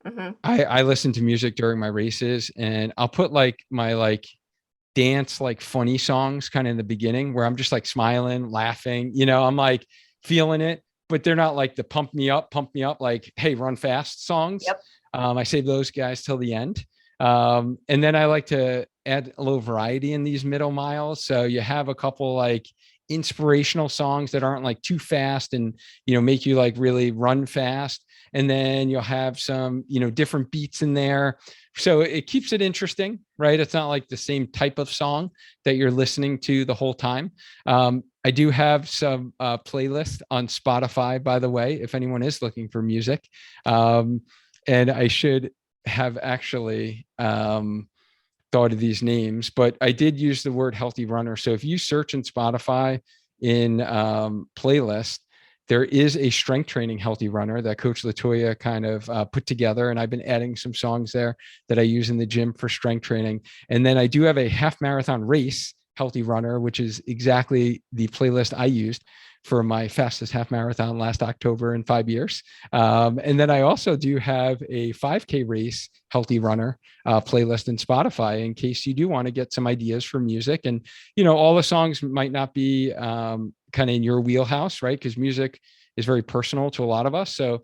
Mm-hmm. I listen to music during my races, and I'll put like my like dance, like funny songs kind of in the beginning, where I'm just like smiling, laughing, I'm like feeling it, but they're not like the pump me up, like, hey, run fast songs. Yep. I save those guys till the end. And then I like to add a little variety in these middle miles. So you have a couple like inspirational songs that aren't like too fast and, make you like really run fast. And then you'll have some, different beats in there. So it keeps it interesting, right? It's not like the same type of song that you're listening to the whole time. I do have some playlists on Spotify, by the way, if anyone is looking for music. And I should have actually thought of these names, but I did use the word healthy runner. So if you search in Spotify in playlist, there is a strength training healthy runner that Coach Latoya kind of put together. And I've been adding some songs there that I use in the gym for strength training. And then I do have a half marathon race healthy runner, which is exactly the playlist I used for my fastest half marathon last October in 5 years. And then I also do have a 5K race healthy runner playlist in Spotify, in case you do want to get some ideas for music. And, all the songs might not be kind of in your wheelhouse, right? Because music is very personal to a lot of us. So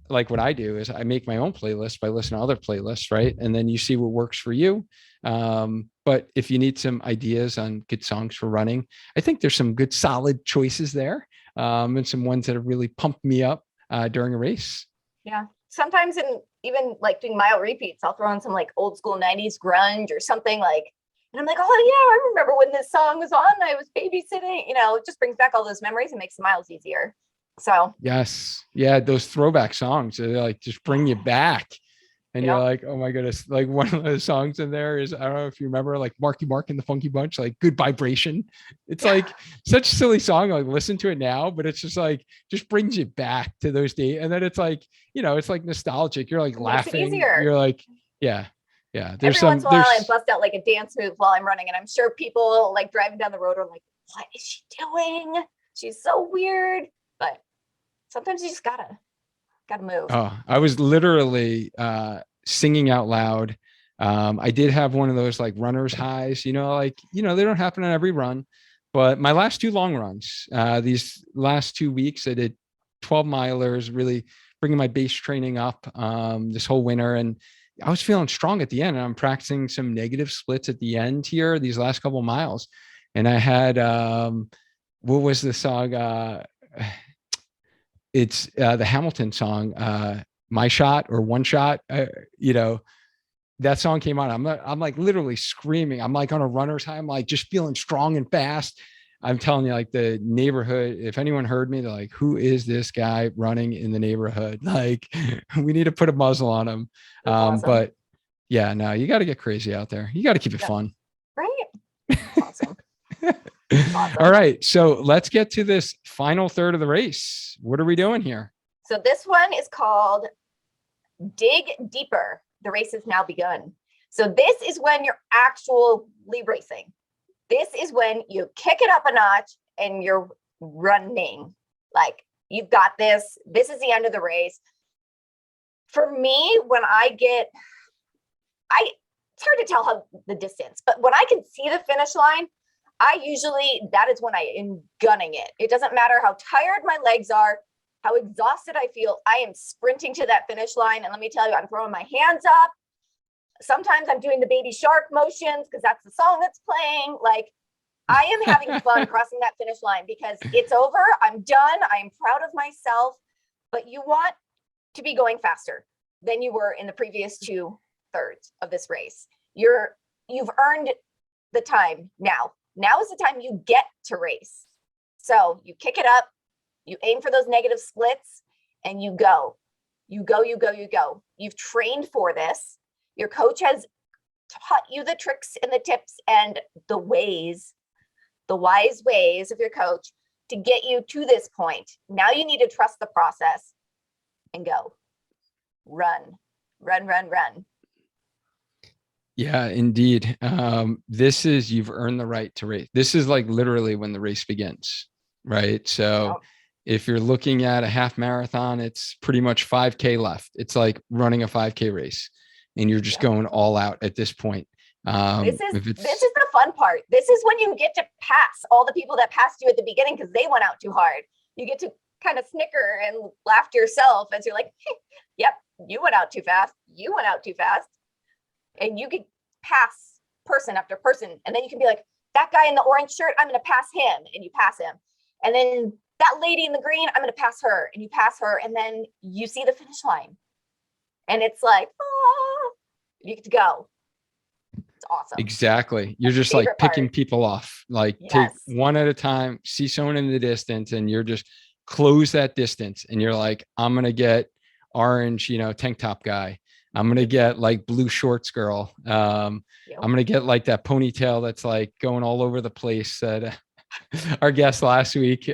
like what I do is I make my own playlist by listening to other playlists, right? And then you see what works for you. But if you need some ideas on good songs for running, I think there's some good solid choices there, and some ones that have really pumped me up during a race. Yeah. Sometimes even like doing mile repeats, I'll throw in some like old school 90s grunge or something like, and I'm like, oh yeah, I remember when this song was on. I was babysitting, it just brings back all those memories and makes the miles easier. So yes. Yeah. Those throwback songs, they like just bring you back. And you're like, oh my goodness. Like one of the songs in there is, I don't know if you remember, like Marky Mark and the Funky Bunch, like Good Vibration. It's like such a silly song. Like listen to it now, but it's just like, just brings you back to those days. And then it's like, it's like nostalgic. You're like laughing. You're like, yeah. Every once in a while I bust out like a dance move while I'm running. And I'm sure people like driving down the road are like, what is she doing? She's so weird. But sometimes you just gotta. Gotta move. Oh, I was literally singing out loud. I did have one of those like runner's highs, like, they don't happen on every run, but my last two long runs, these last 2 weeks, I did 12 milers, really bringing my base training up this whole winter. And I was feeling strong at the end. And I'm practicing some negative splits at the end here, these last couple of miles. And I had, what was the song? It's the Hamilton song, My Shot or One Shot. You know, that song came on. I'm like literally screaming. I'm like on a runner's high. I'm like just feeling strong and fast. I'm telling you, like the neighborhood, if anyone heard me, they're like, who is this guy running in the neighborhood? Like, we need to put a muzzle on him. That's awesome. But yeah, no, you got to get crazy out there. You got to keep it fun. Right. That's awesome. Awesome. All right. So let's get to this final third of the race. What are we doing here? So this one is called Dig Deeper. The race has now begun. So this is when you're actually racing. This is when you kick it up a notch and you're running. Like, you've got this. This is the end of the race. For me, when it's hard to tell how the distance, but when I can see the finish line, that is when I am gunning it. It doesn't matter how tired my legs are, how exhausted I feel. I am sprinting to that finish line. And let me tell you, I'm throwing my hands up. Sometimes I'm doing the baby shark motions because that's the song that's playing. Like, I am having fun crossing that finish line because it's over. I'm done. I am proud of myself. But you want to be going faster than you were in the previous 2/3 of this race. You've earned the time now. Now is the time you get to race. So you kick it up, you aim for those negative splits, and you go. You go, you go, you go. You've trained for this. Your coach has taught you the tricks and the tips and the wise ways of your coach to get you to this point. Now you need to trust the process and go. Run, run, run, run. Yeah, indeed. You've earned the right to race. This is like literally when the race begins, right? So if you're looking at a half marathon, it's pretty much 5K left. It's like running a 5K race and you're just going all out at this point. This is the fun part. This is when you get to pass all the people that passed you at the beginning because they went out too hard. You get to kind of snicker and laugh to yourself as you're like, hey, yep, you went out too fast. You went out too fast. And you could pass person after person. And then you can be like, that guy in the orange shirt, I'm going to pass him. And you pass him. And then that lady in the green, I'm going to pass her. And you pass her. And then you see the finish line. And it's like, you get to go. It's awesome. Exactly. You're just like picking people off, like take one at a time, see someone in the distance, and you're just close that distance. And you're like, I'm going to get orange, tank top guy. I'm going to get like blue shorts girl. I'm going to get like that ponytail that's like going all over the place that our guest last week,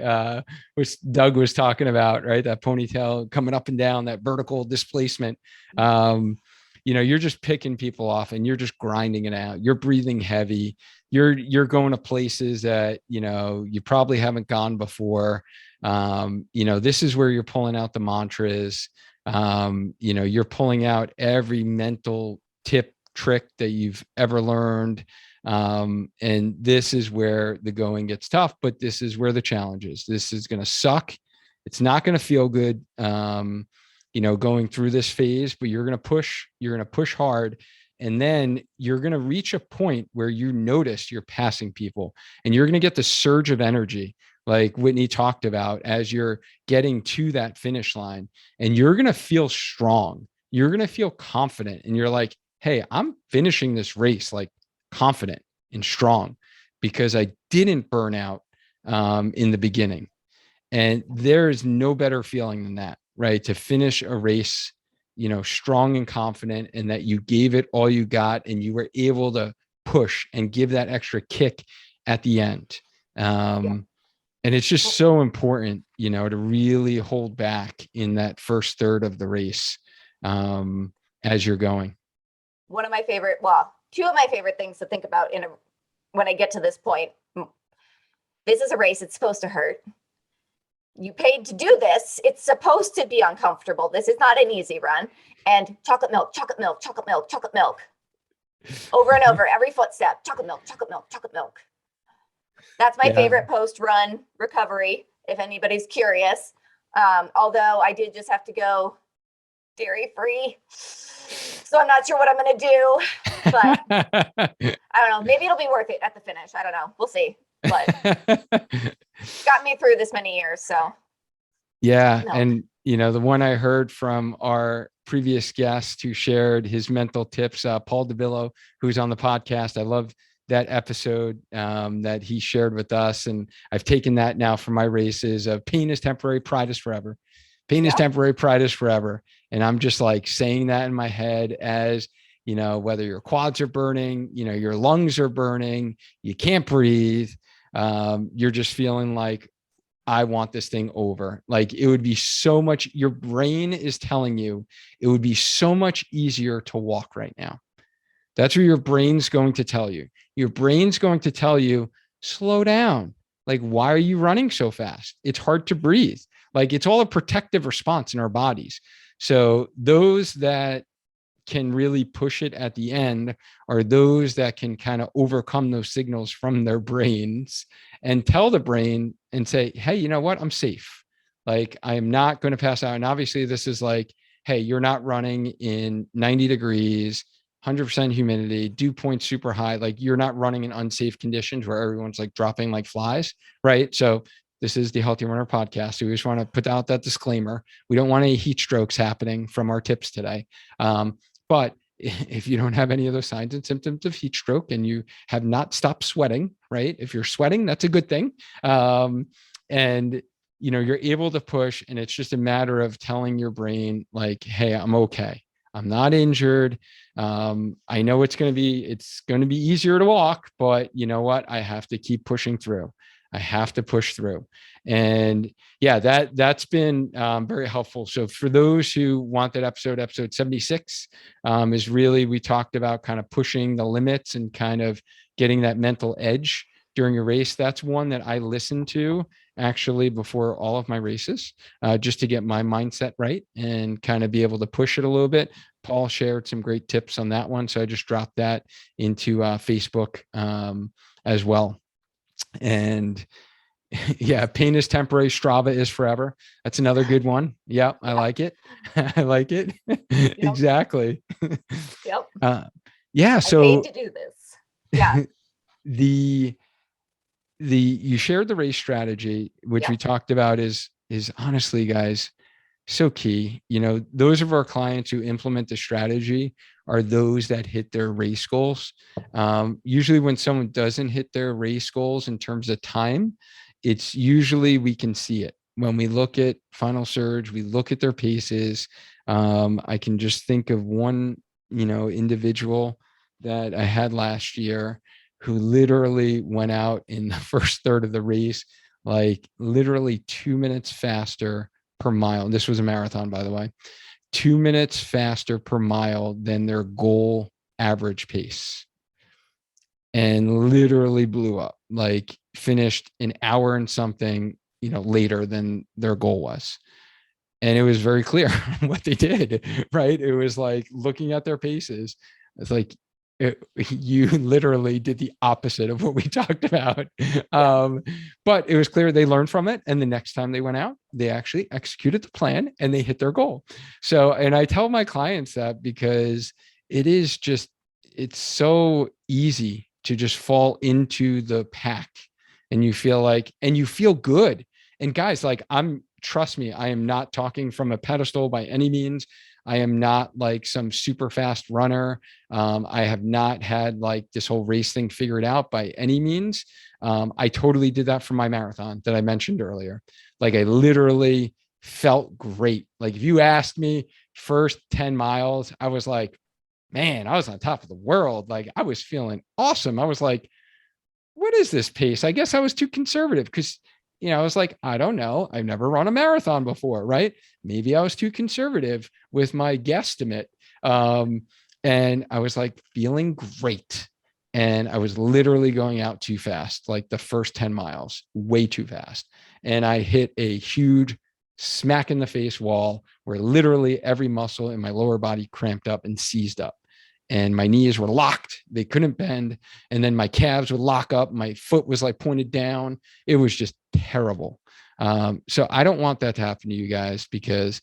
which Doug was talking about, right? That ponytail coming up and down, that vertical displacement. You're just picking people off and you're just grinding it out. You're breathing heavy. You're going to places that, you probably haven't gone before. This is where you're pulling out the mantras. You're pulling out every mental tip trick that you've ever learned. And this is where the going gets tough, but this is where the challenge is. This is going to suck. It's not going to feel good, going through this phase, but you're going to push hard. And then you're going to reach a point where you notice you're passing people and you're going to get the surge of energy like Whitney talked about as you're getting to that finish line, and you're going to feel strong. You're going to feel confident. And you're like, hey, I'm finishing this race like confident and strong because I didn't burn out in the beginning. And there is no better feeling than that, right? To finish a race, strong and confident, and that you gave it all you got and you were able to push and give that extra kick at the end. And it's just so important, to really hold back in that first third of the race as you're going. Two of my favorite things to think about when I get to this point. This is a race. It's supposed to hurt. You paid to do this. It's supposed to be uncomfortable. This is not an easy run. And chocolate milk, chocolate milk, chocolate milk, chocolate milk. Over and over, every footstep, chocolate milk, chocolate milk, chocolate milk. That's my favorite post-run recovery, if anybody's curious. Although I did just have to go dairy-free. So I'm not sure what I'm going to do. But I don't know. Maybe it'll be worth it at the finish. I don't know. We'll see. But got me through this many years. So yeah. No. And the one I heard from our previous guest who shared his mental tips, Paul DeVillo, who's on the podcast. I love that episode that he shared with us. And I've taken that now for my races of pain is temporary, pride is forever. Pain is temporary, pride is forever. And I'm just like saying that in my head as, whether your quads are burning, your lungs are burning, you can't breathe. You're just feeling like, I want this thing over. Like it would be so much, your brain is telling you it would be so much easier to walk right now. That's what your brain's going to tell you. Your brain's going to tell you, slow down. Like, why are you running so fast? It's hard to breathe. Like it's all a protective response in our bodies. So those that can really push it at the end are those that can kind of overcome those signals from their brains and tell the brain and say, hey, you know what? I'm safe. Like I am not going to pass out. And obviously this is like, hey, you're not running in 90 degrees, 100% humidity, dew point super high. Like you're not running in unsafe conditions where everyone's like dropping like flies. Right. So this is the Healthy Runner podcast. We just want to put out that disclaimer. We don't want any heat strokes happening from our tips today. But if you don't have any of those signs and symptoms of heat stroke and you have not stopped sweating, right? If you're sweating, that's a good thing. And you're able to push, and it's just a matter of telling your brain like, hey, I'm okay. I'm not injured. I know it's going to be easier to walk, but you know what? I have to keep pushing through. I have to push through. And yeah, that's been very helpful. So for those who want that episode 76 is really, we talked about kind of pushing the limits and kind of getting that mental edge during a race. That's one that I listen to actually before all of my races, just to get my mindset right and kind of be able to push it a little bit. Paul shared some great tips on that one. So I just dropped that into Facebook as well. And yeah, pain is temporary, Strava is forever. That's another good one. Yeah, I like it. I like it. Yep. Exactly. Yep. Yeah. So I paid to do this. Yeah. You shared the race strategy, which we talked about is honestly, guys, so key. Those of our clients who implement the strategy are those that hit their race goals. Usually when someone doesn't hit their race goals in terms of time, it's usually, we can see it when we look at Final Surge, we look at their paces. I can just think of one, individual that I had last year who literally went out in the first third of the race, like literally 2 minutes faster per mile. This was a marathon, by the way, 2 minutes faster per mile than their goal average pace, and literally blew up, like finished an hour and something, later than their goal was. And it was very clear what they did, right? It was like looking at their paces. It's like, you literally did the opposite of what we talked about. But it was clear they learned from it. And the next time they went out, they actually executed the plan and they hit their goal. So, and I tell my clients that because it's so easy to just fall into the pack, and you feel good. And guys, like trust me, I am not talking from a pedestal by any means. I am not like some super fast runner. I have not had like this whole race thing figured out by any means. I totally did that for my marathon that I mentioned earlier. Like I literally felt great. Like if you asked me first 10 miles, I was like, man, I was on top of the world. Like I was feeling awesome. I was like, what is this pace? I guess I was too conservative because I was like, I don't know. I've never run a marathon before, right? Maybe I was too conservative with my guesstimate. And I was like feeling great. and I was literally going out too fast, like the first 10 miles, way too fast. And I hit a huge smack in the face wall where literally every muscle in my lower body cramped up and seized up. And my knees were locked. They couldn't bend. And then my calves would lock up. My foot was like pointed down. It was just terrible. So I don't want that to happen to you guys, because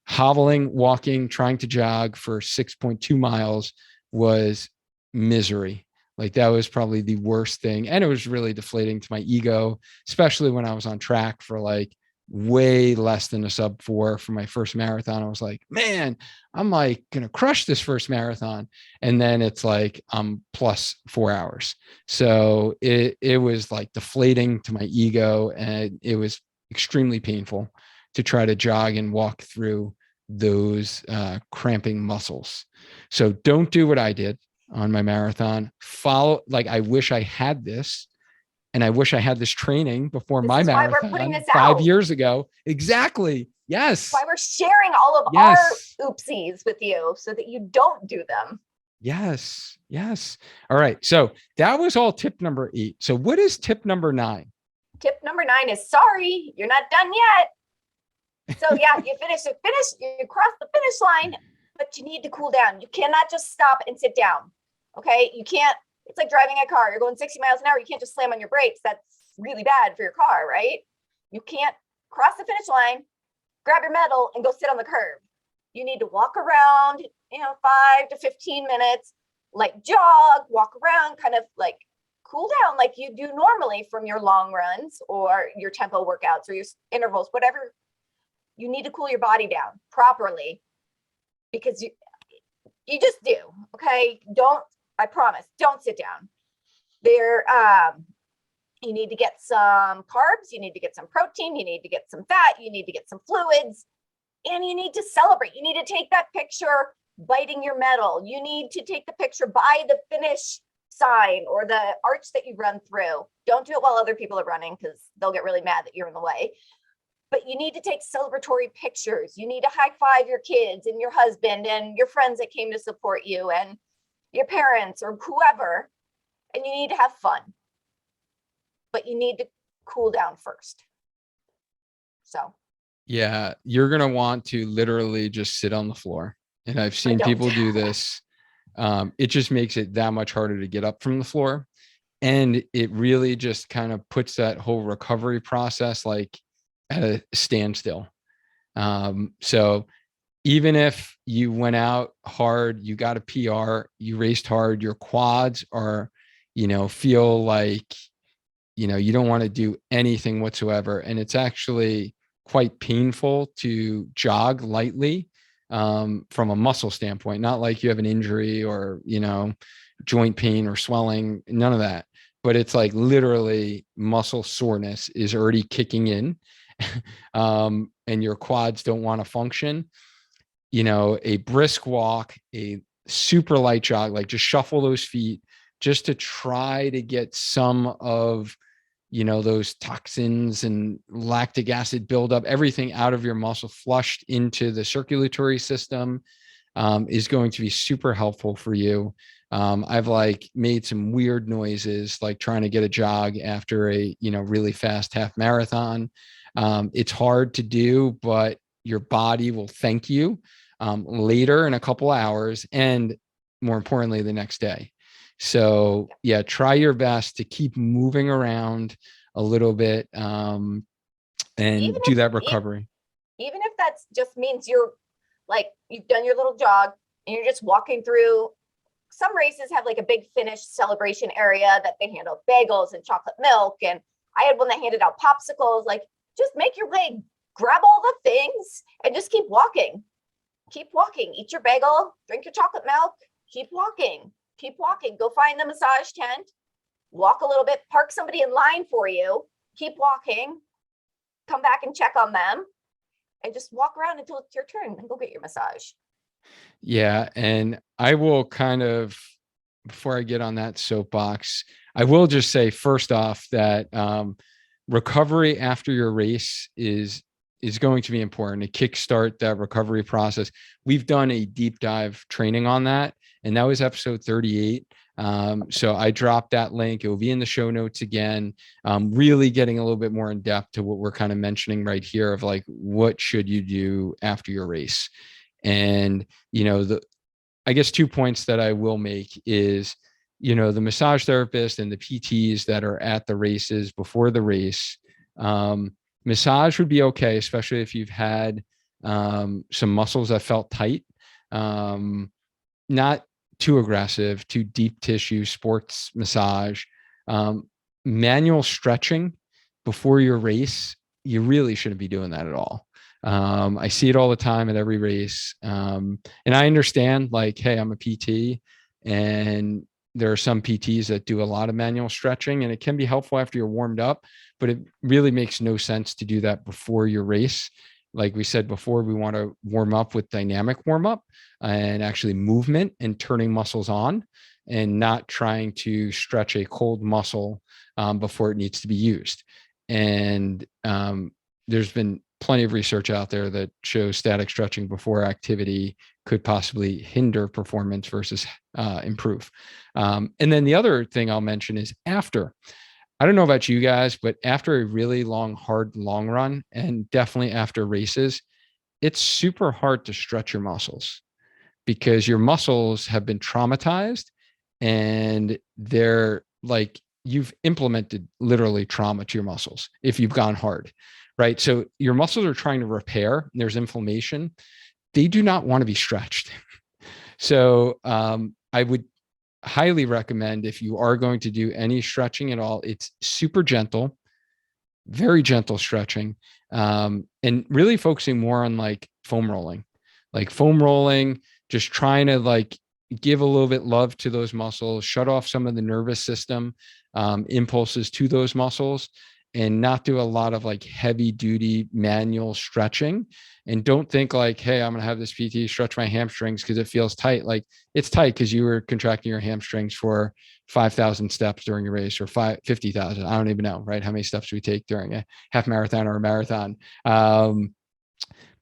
hobbling, walking, trying to jog for 6.2 miles was misery. Like that was probably the worst thing. And it was really deflating to my ego, especially when I was on track for like way less than a sub 4 for my first marathon. I was like, man, I'm like going to crush this first marathon. And then it's like, I'm plus 4 hours. So it was like deflating to my ego, and it was extremely painful to try to jog and walk through those cramping muscles. So don't do what I did on my marathon. Follow, like, I wish I had this, and I wish I had this training before This my is why we're putting marathon this 5 years ago. Exactly. Yes. Why we're sharing all of Yes. our oopsies with you so that you don't do them. Yes. Yes. All right. So that was all tip number 8. So what is tip number 9? Tip number 9 is, sorry, you're not done yet. So yeah, you cross the finish line, but you need to cool down. You cannot just stop and sit down. Okay. You can't, it's like driving a car. You're going 60 miles an hour. You can't just slam on your brakes. That's really bad for your car, right? You can't cross the finish line, grab your medal, and go sit on the curb. You need to walk around, 5 to 15 minutes, like jog, walk around, kind of like cool down like you do normally from your long runs or your tempo workouts or your intervals, whatever. You need to cool your body down properly, because you just do. Okay. I promise, don't sit down there. You need to get some carbs, you need to get some protein, you need to get some fat, you need to get some fluids, and you need to celebrate. You need to take that picture biting your medal. You need to take the picture by the finish sign or the arch that you run through. Don't do it while other people are running, because they'll get really mad that you're in the way. But you need to take celebratory pictures. You need to high five your kids and your husband and your friends that came to support you and your parents or whoever. And you need to have fun, but you need to cool down first. So Yeah, you're going to want to literally just sit on the floor. And I've seen people do this. It just makes it that much harder to get up from the floor. And it really just kind of puts that whole recovery process like at a standstill. So even if you went out hard, you got a PR, you raced hard, your quads are, feel like, you don't want to do anything whatsoever. And it's actually quite painful to jog lightly from a muscle standpoint, not like you have an injury or, joint pain or swelling, none of that. But it's like literally muscle soreness is already kicking in and your quads don't want to function. A brisk walk, a super light jog, like just shuffle those feet just to try to get some of, those toxins and lactic acid buildup, everything out of your muscle, flushed into the circulatory system, is going to be super helpful for you. I've like made some weird noises, like trying to get a jog after a, really fast half marathon. It's hard to do, but your body will thank you later in a couple hours, and more importantly, the next day. So yeah, try your best to keep moving around a little bit and do that recovery. Even if that just means you've done your little jog and you're just walking through. Some races have like a big finish celebration area that they hand out bagels and chocolate milk. And I had one that handed out popsicles. Like, just make your way, grab all the things and just keep walking. Keep walking, eat your bagel, drink your chocolate milk, keep walking. Go find the massage tent, walk a little bit, park somebody in line for you, keep walking, come back and check on them, and just walk around until it's your turn and go get your massage. Yeah. And I will kind of, before I get on that soapbox, I will just say first off that recovery after your race is going to be important to kickstart that recovery process. We've done a deep dive training on that, and that was episode 38. So I dropped that link. It will be in the show notes again, really getting a little bit more in depth to what we're kind of mentioning right here of like, what should you do after your race? And, I guess 2 points that I will make is, the massage therapist and the PTs that are at the races before the race, massage would be okay, especially if you've had some muscles that felt tight. Not too aggressive, too deep tissue sports massage. Um, Manual stretching before your race, you really shouldn't be doing that at all. I see it all the time at every race. And I understand, like, hey, I'm a PT, and there are some PTs that do a lot of manual stretching, and it can be helpful after you're warmed up, but it really makes no sense to do that before your race. Like we said before, we want to warm up with dynamic warm up and actually movement and turning muscles on, and not trying to stretch a cold muscle before it needs to be used. And there's been plenty of research out there that shows static stretching before activity could possibly hinder performance versus improve. And then the other thing I'll mention is after. I don't know about you guys, but after a really long, hard, long run, and definitely after races, it's super hard to stretch your muscles because your muscles have been traumatized, and they're like, you've implemented literally trauma to your muscles if you've gone hard, right? So your muscles are trying to repair, and there's inflammation. They do not want to be stretched. So I would highly recommend, if you are going to do any stretching at all, it's super gentle, very gentle stretching, and really focusing more on like foam rolling, just trying to like give a little bit love to those muscles, shut off some of the nervous system impulses to those muscles, and not do a lot of like heavy duty manual stretching. And don't think like, hey, I'm going to have this PT stretch my hamstrings because it feels tight. Like, it's tight because you were contracting your hamstrings for 5,000 steps during a race, or 50,000. I don't even know, right? How many steps we take during a half marathon or a marathon.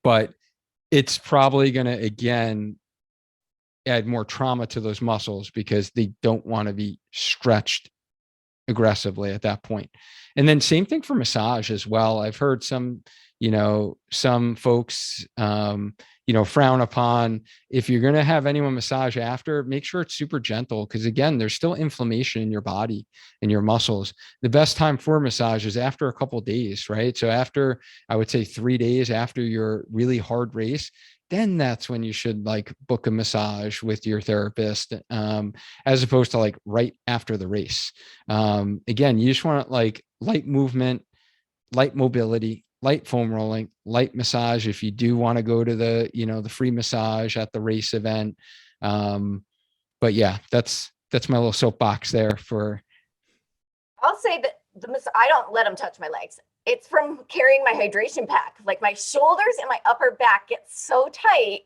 But it's probably going to, again, add more trauma to those muscles because they don't want to be stretched aggressively at that point. And then same thing for massage as well. I've heard some folks, frown upon, if you're going to have anyone massage after, make sure it's super gentle. Cause again, there's still inflammation in your body and your muscles. The best time for massage is after a couple of days, right? So after, I would say 3 days after your really hard race, then that's when you should like book a massage with your therapist, as opposed to like right after the race. Again, you just want like light movement, light mobility, light foam rolling, light massage. If you do want to go to the free massage at the race event. But yeah, that's my little soapbox there for. I'll say that I don't let them touch my legs. It's from carrying my hydration pack. Like, my shoulders and my upper back get so tight,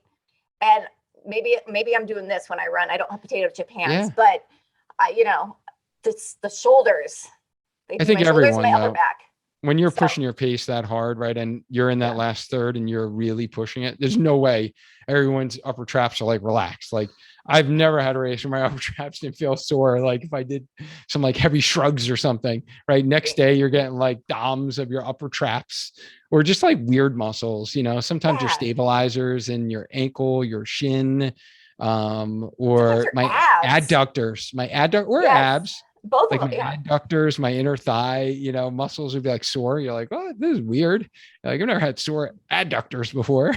and maybe I'm doing this when I run. I don't have potato chip hands, but the shoulders. I think everyone, my upper back. When you're pushing your pace that hard, right, and you're in that last third and you're really pushing it, there's no way everyone's upper traps are like relaxed. Like, I've never had a race where my upper traps didn't feel sore. Like if I did some like heavy shrugs or something, right? Next day you're getting like DOMs of your upper traps, or just like weird muscles, sometimes your stabilizers in your ankle, your shin, or my adductors, or abs. Both like of them, my adductors, my inner thigh, muscles would be like sore. You're like, oh, this is weird. Like, I've never had sore adductors before.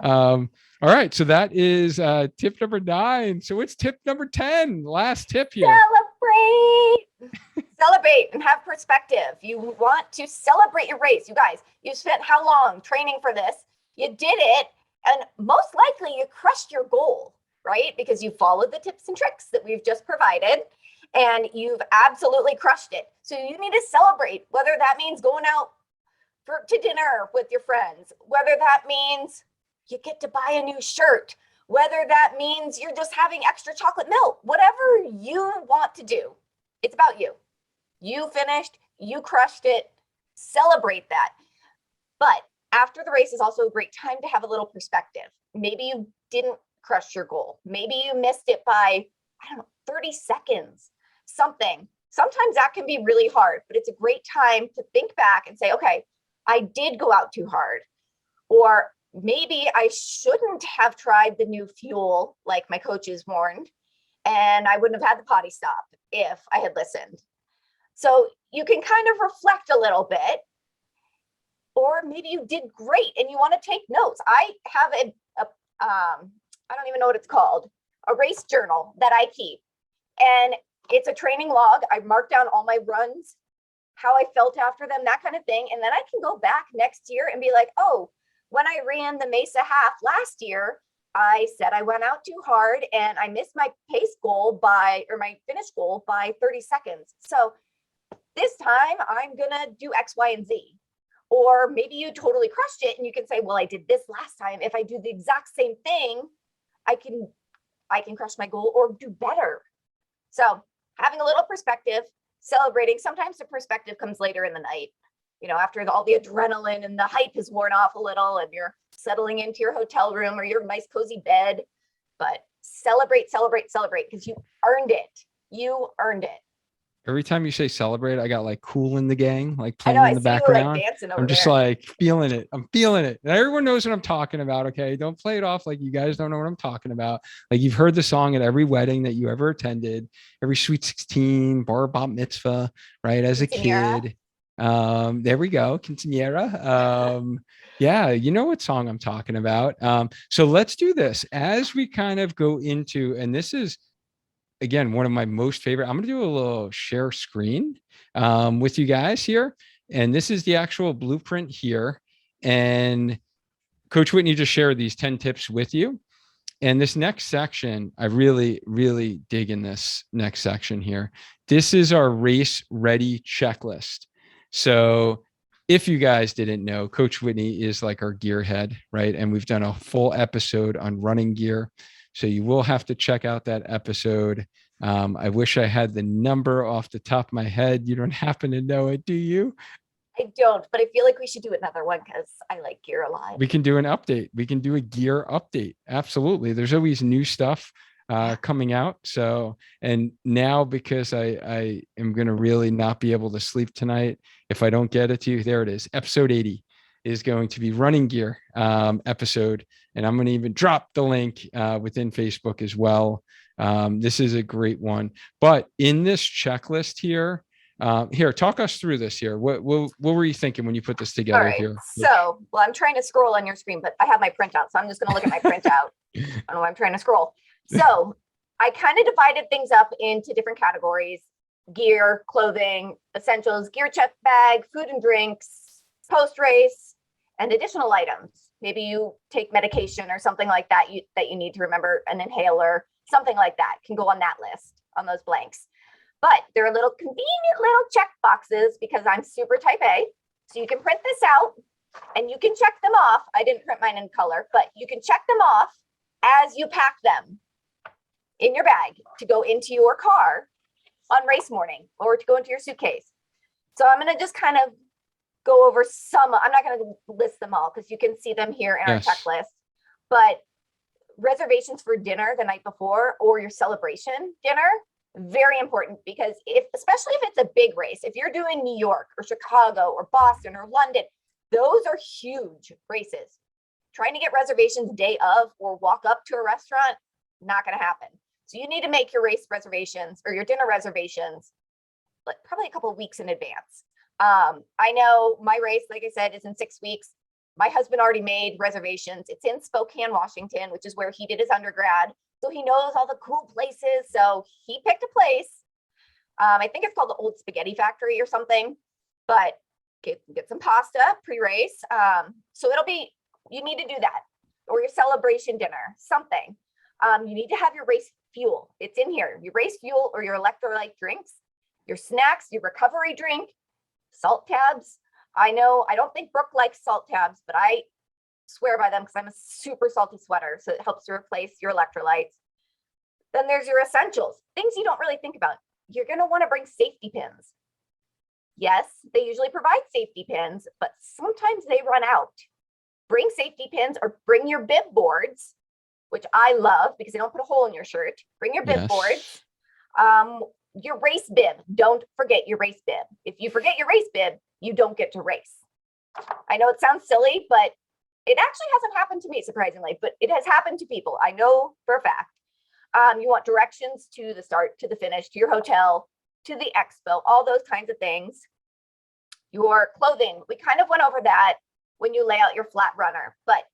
All right. So that is tip number 9. So what's tip number 10? Last tip here. Celebrate and have perspective. You want to celebrate your race. You guys, you spent how long training for this? You did it. And most likely you crushed your goal, right? Because you followed the tips and tricks that we've just provided, and you've absolutely crushed it. So you need to celebrate, whether that means going out to dinner with your friends, whether that means you get to buy a new shirt, whether that means you're just having extra chocolate milk, whatever you want to do. It's about you. You finished, you crushed it, celebrate that. But after the race is also a great time to have a little perspective. Maybe you didn't crush your goal. Maybe you missed it by I don't know, 30 seconds, something. Sometimes that can be really hard, but it's a great time to think back and say, okay, I did go out too hard. Or maybe I shouldn't have tried the new fuel like my coaches warned, and I wouldn't have had the potty stop if I had listened. So you can kind of reflect a little bit, or maybe you did great and you want to take notes. I have I don't even know what it's called, a race journal that I keep, and it's a training log. I mark down all my runs, how I felt after them, that kind of thing. And then I can go back next year and be like, oh, when I ran the Mesa half last year, I said I went out too hard and I missed my pace goal my finish goal by 30 seconds. So this time I'm going to do X, Y, and Z. Or maybe you totally crushed it and you can say, well, I did this last time. If I do the exact same thing, I can crush my goal or do better. So having a little perspective, celebrating. Sometimes the perspective comes later in the night, after all the adrenaline and the hype has worn off a little and you're settling into your hotel room or your nice cozy bed. But celebrate, because you earned it. You earned it. Every time you say celebrate, I got like Cool in the Gang, like playing I know, in the I see background. you, like, dancing over I'm just there. like feeling it. I'm feeling it. And everyone knows what I'm talking about. Okay. Don't play it off like you guys don't know what I'm talking about. Like you've heard the song at every wedding that you ever attended, every sweet 16, bar bat mitzvah, right? As a kid. There we go. Quinceañera. Yeah, you know what song I'm talking about. So let's do this as we kind of go into, and this is, again, one of my most favorite. I'm going to do a little share screen with you guys here. And this is the actual blueprint here. And Coach Whitney just shared these 10 tips with you. And this next section, I really, really dig in this next section here. This is our race ready checklist. So if you guys didn't know, Coach Whitney is like our gearhead, right? And we've done a full episode on running gear. So you will have to check out that episode. I wish I had the number off the top of my head. You don't happen to know it, do you? I don't, but I feel like we should do another one because I like gear a lot. We can do an update. We can do a gear update. Absolutely. There's always new stuff coming out. So, and now because I am going to really not be able to sleep tonight, if I don't get it to you, there it is. Episode 80 is going to be running gear episode. And I'm going to even drop the link within Facebook as well. This is a great one. But in this checklist here, here, talk us through this here. What were you thinking when you put this together here? So, well, I'm trying to scroll on your screen, but I have my printout. So I'm just going to look at my printout. I don't know why I'm trying to scroll. So I kind of divided things up into different categories: gear, clothing, essentials, gear check bag, food and drinks, post race, and additional items. Maybe you take medication or something like that that you need to remember, an inhaler, something like that can go on that list, on those blanks. But there are little convenient little check boxes because I'm super type A. So you can print this out and you can check them off. I didn't print mine in color, but you can check them off as you pack them in your bag to go into your car on race morning or to go into your suitcase. So I'm going to just kind of go over some. I'm not going to list them all because you can see them here in our checklist. But reservations for dinner the night before or your celebration dinner, very important, because especially if it's a big race, if you're doing New York or Chicago or Boston or London, those are huge races. Trying to get reservations day of or walk up to a restaurant, not going to happen. So you need to make your race reservations or your dinner reservations probably a couple of weeks in advance. I know my race, like I said, is in 6 weeks. My husband already made reservations. It's in Spokane, Washington, which is where he did his undergrad. So he knows all the cool places. So he picked a place. I think it's called the Old Spaghetti Factory or something, but get some pasta pre-race. So you need to do that, or your celebration dinner, something. You need to have your race fuel. It's in here, your race fuel or your electrolyte drinks, your snacks, your recovery drink, salt tabs. I know, I don't think Brooke likes salt tabs, but I swear by them because I'm a super salty sweater. So it helps to replace your electrolytes. Then there's your essentials, things you don't really think about. You're going to want to bring safety pins. Yes, they usually provide safety pins, but sometimes they run out. Bring safety pins or bring your bib boards which I love because they don't put a hole in your shirt. Bring your bib boards. Your race bib. Don't forget your race bib. If you forget your race bib, you don't get to race. I know it sounds silly, but it actually hasn't happened to me, surprisingly, but it has happened to people. I know for a fact. You want directions to the start, to the finish, to your hotel, to the expo, all those kinds of things. Your clothing, we kind of went over that when you lay out your flat runner, but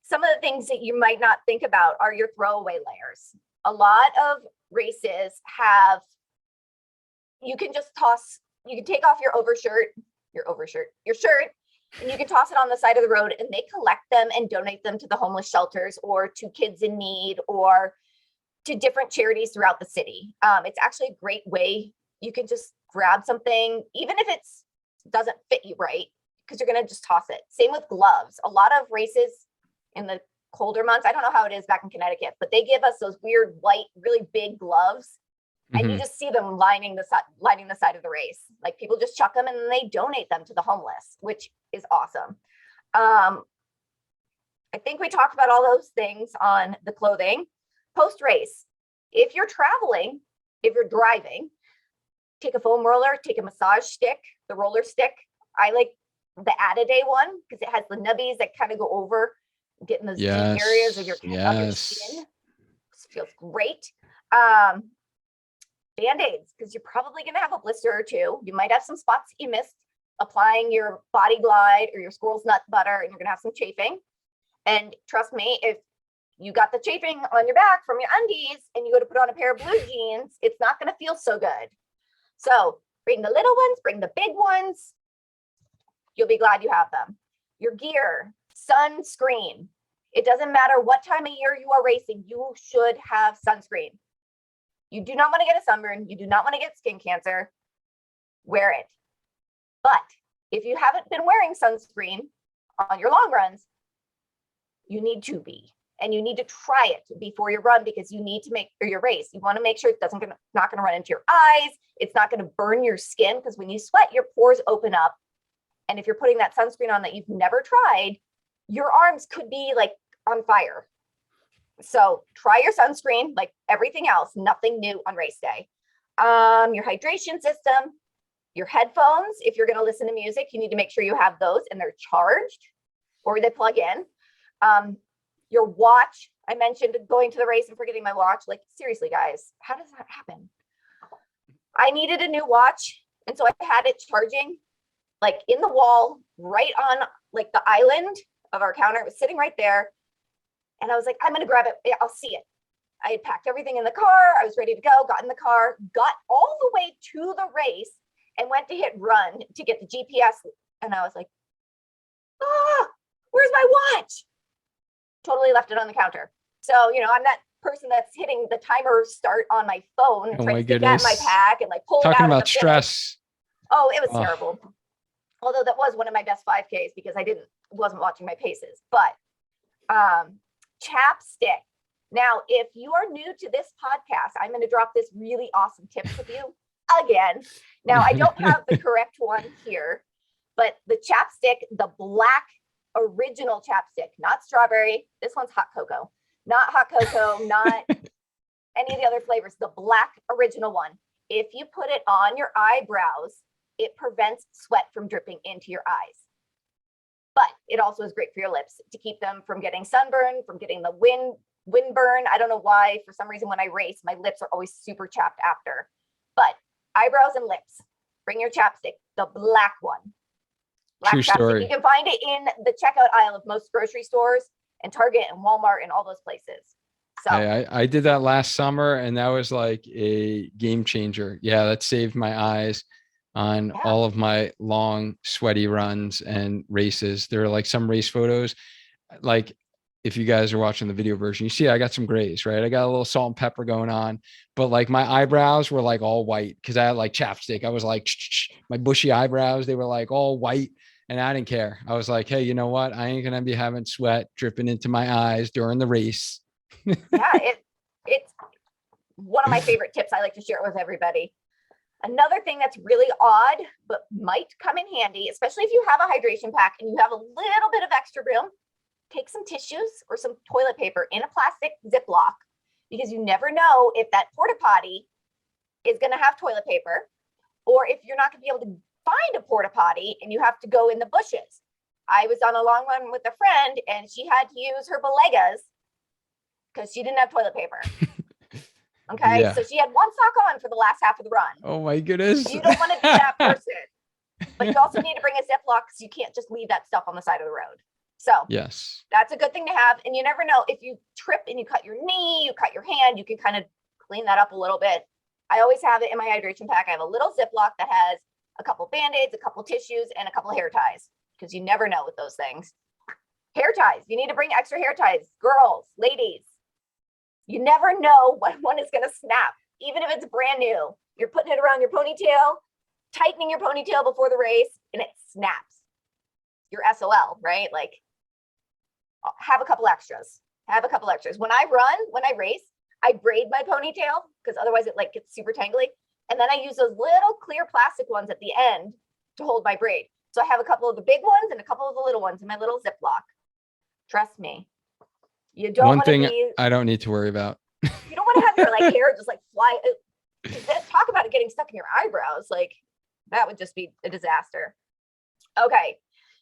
some of the things that you might not think about are your throwaway layers. A lot of races have, you can just toss, you can take off your shirt, and you can toss it on the side of the road, and they collect them and donate them to the homeless shelters or to kids in need or to different charities throughout the city. It's actually a great way. You can just grab something, even if it doesn't fit you right, because you're going to just toss it. Same with gloves. A lot of races in the colder months, I don't know how it is back in Connecticut, but they give us those weird white, really big gloves. And you just see them lining the side of the race. Like people just chuck them and then they donate them to the homeless, which is awesome. I think we talked about all those things on the clothing. Post race, if you're traveling, if you're driving, take a foam roller, take a massage stick, the roller stick. I like the Add-A-Day one because it has the nubbies that kind of go over, get in those deep areas of your skin. It feels great. Band-Aids, because you're probably going to have a blister or two. You might have some spots you missed applying your Body Glide or your squirrel's nut butter, and you're going to have some chafing. And trust me, if you got the chafing on your back from your undies and you go to put on a pair of blue jeans, it's not going to feel so good. So bring the little ones, bring the big ones. You'll be glad you have them. Your gear, sunscreen. It doesn't matter what time of year you are racing, you should have sunscreen. You do not want to get a sunburn. You do not want to get skin cancer. Wear it. But if you haven't been wearing sunscreen on your long runs, you need to be. And you need to try it before your run because you need to make, or your race, you want to make sure it not going to run into your eyes. It's not going to burn your skin because when you sweat, your pores open up. And if you're putting that sunscreen on that you've never tried, your arms could be like on fire. So try your sunscreen like everything else, nothing new on race day. Your hydration system, your headphones. If you're going to listen to music, you need to make sure you have those and they're charged or they plug in. Your watch. I mentioned going to the race and forgetting my watch. Like seriously, guys, how does that happen? I needed a new watch. And so I had it charging like in the wall, right on like the island of our counter. It was sitting right there. And I was like, I'm going to grab it. I'll see it. I had packed everything in the car. I was ready to go, got in the car, got all the way to the race and went to hit run to get the GPS. And I was like, where's my watch? Totally left it on the counter. So, you know, I'm that person that's hitting the timer start on my phone and trying to get that in my pack and like pull it out. Talking about stress. Oh, it was terrible. Although that was one of my best 5Ks because I wasn't watching my paces, but chapstick. Now, if you are new to this podcast, I'm going to drop this really awesome tip with you again. Now, I don't have the correct one here, but the chapstick, the black original chapstick, not strawberry. This one's hot cocoa, not hot cocoa, not any of the other flavors, the black original one. If you put it on your eyebrows, it prevents sweat from dripping into your eyes. But it also is great for your lips to keep them from getting sunburn, from getting the wind burn. I don't know why, for some reason, when I race, my lips are always super chapped after. But eyebrows and lips, bring your chapstick, the black one. Black True chapstick. story. You can find it in the checkout aisle of most grocery stores and Target and Walmart and all those places. So I did that last summer and that was like a game changer. Yeah, that saved my eyes on all of my long sweaty runs and races. There are like some race photos, like if you guys are watching the video version, you see I got some grays, right? I got a little salt and pepper going on, but like my eyebrows were like all white because I had like chapstick. I was like, my bushy eyebrows, they were like all white and I didn't care. I was like, hey, you know what? I ain't going to be having sweat dripping into my eyes during the race. Yeah, it's one of my favorite tips. I like to share it with everybody. Another thing that's really odd, but might come in handy, especially if you have a hydration pack and you have a little bit of extra room, take some tissues or some toilet paper in a plastic Ziploc, because you never know if that porta potty is going to have toilet paper, or if you're not going to be able to find a porta potty and you have to go in the bushes. I was on a long run with a friend and she had to use her bodegas because she didn't have toilet paper. Okay. Yeah. So she had one sock on for the last half of the run. Oh my goodness. You don't want to be that person. But you also need to bring a Ziploc because you can't just leave that stuff on the side of the road. So Yes. that's a good thing to have. And you never know, if you trip and you cut your knee, you cut your hand, you can kind of clean that up a little bit. I always have it in my hydration pack. I have a little Ziploc that has a couple Band-Aids, a couple tissues, and a couple hair ties, because you never know with those things. Hair ties. You need to bring extra hair ties. Girls, ladies, you never know when one is going to snap. Even if it's brand new, you're putting it around your ponytail, tightening your ponytail before the race, and it snaps. You're SOL, right? Like, have a couple extras. Have a couple extras. When I race, I braid my ponytail because otherwise it like gets super tangly. And then I use those little clear plastic ones at the end to hold my braid. So I have a couple of the big ones and a couple of the little ones in my little Ziploc. Trust me. You don't One want to thing be, I don't need to worry about. you don't want to have your like hair just like fly. Talk about it getting stuck in your eyebrows. Like, that would just be a disaster. Okay.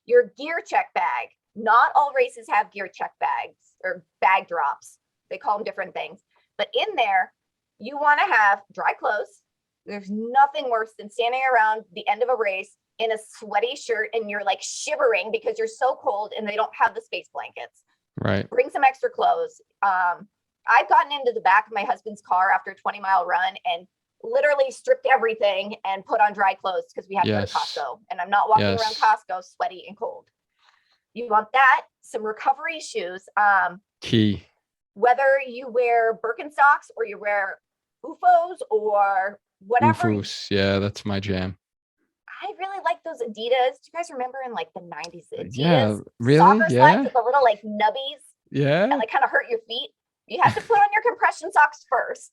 Your gear check bag. Not all races have gear check bags or bag drops. They call them different things. But in there, you want to have dry clothes. There's nothing worse than standing around the end of a race in a sweaty shirt and you're like shivering because you're so cold and they don't have the space blankets. Right. Bring some extra clothes. I've gotten into the back of my husband's car after a 20-mile run and literally stripped everything and put on dry clothes because we had to go to Costco. And I'm not walking around Costco sweaty and cold. You want that, some recovery shoes. Key. Whether you wear Birkenstocks or you wear UFOs or whatever. UFOs. Yeah, that's my jam. I really like those Adidas. Do you guys remember in like the 90s? Adidas yeah, really? Soccer slides with the little like nubbies. Yeah. That like kind of hurt your feet. You have to put on your compression socks first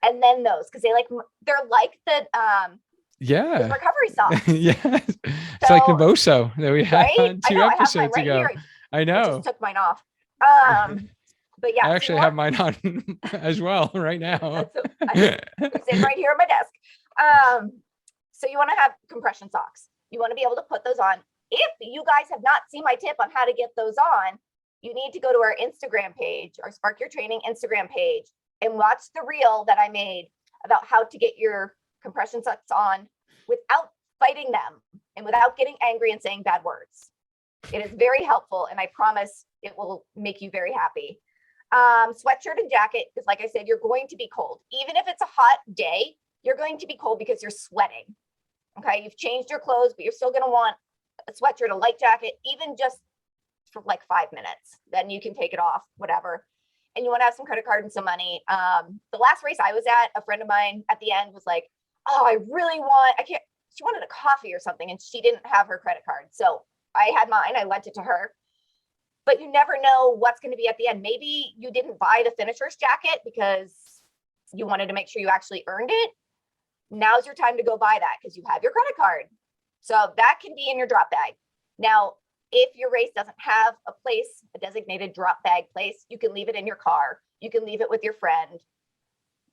and then those, because they're like the recovery socks. Yes. It's like the Boso that we had on 2 episodes ago. I know. I just took mine off. But yeah, I actually have mine on as well right now. It's sitting right here on my desk. So you want to have compression socks. You want to be able to put those on. If you guys have not seen my tip on how to get those on, you need to go to our Instagram page, our Spark Your Training Instagram page, and watch the reel that I made about how to get your compression socks on without fighting them and without getting angry and saying bad words. It is very helpful, and I promise it will make you very happy. Sweatshirt and jacket, because like I said, you're going to be cold. Even if it's a hot day, you're going to be cold because you're sweating. Okay, you've changed your clothes, but you're still going to want a sweatshirt, a light jacket, even just for like 5 minutes. Then you can take it off, whatever. And you want to have some credit card and some money. The last race I was at, a friend of mine at the end was like, oh, she wanted a coffee or something, and she didn't have her credit card. So I had mine, I lent it to her. But you never know what's going to be at the end. Maybe you didn't buy the finisher's jacket because you wanted to make sure you actually earned it. Now's your time to go buy that because you have your credit card. So that can be in your drop bag. Now, if your race doesn't have a designated drop bag place, you can leave it in your car. You can leave it with your friend.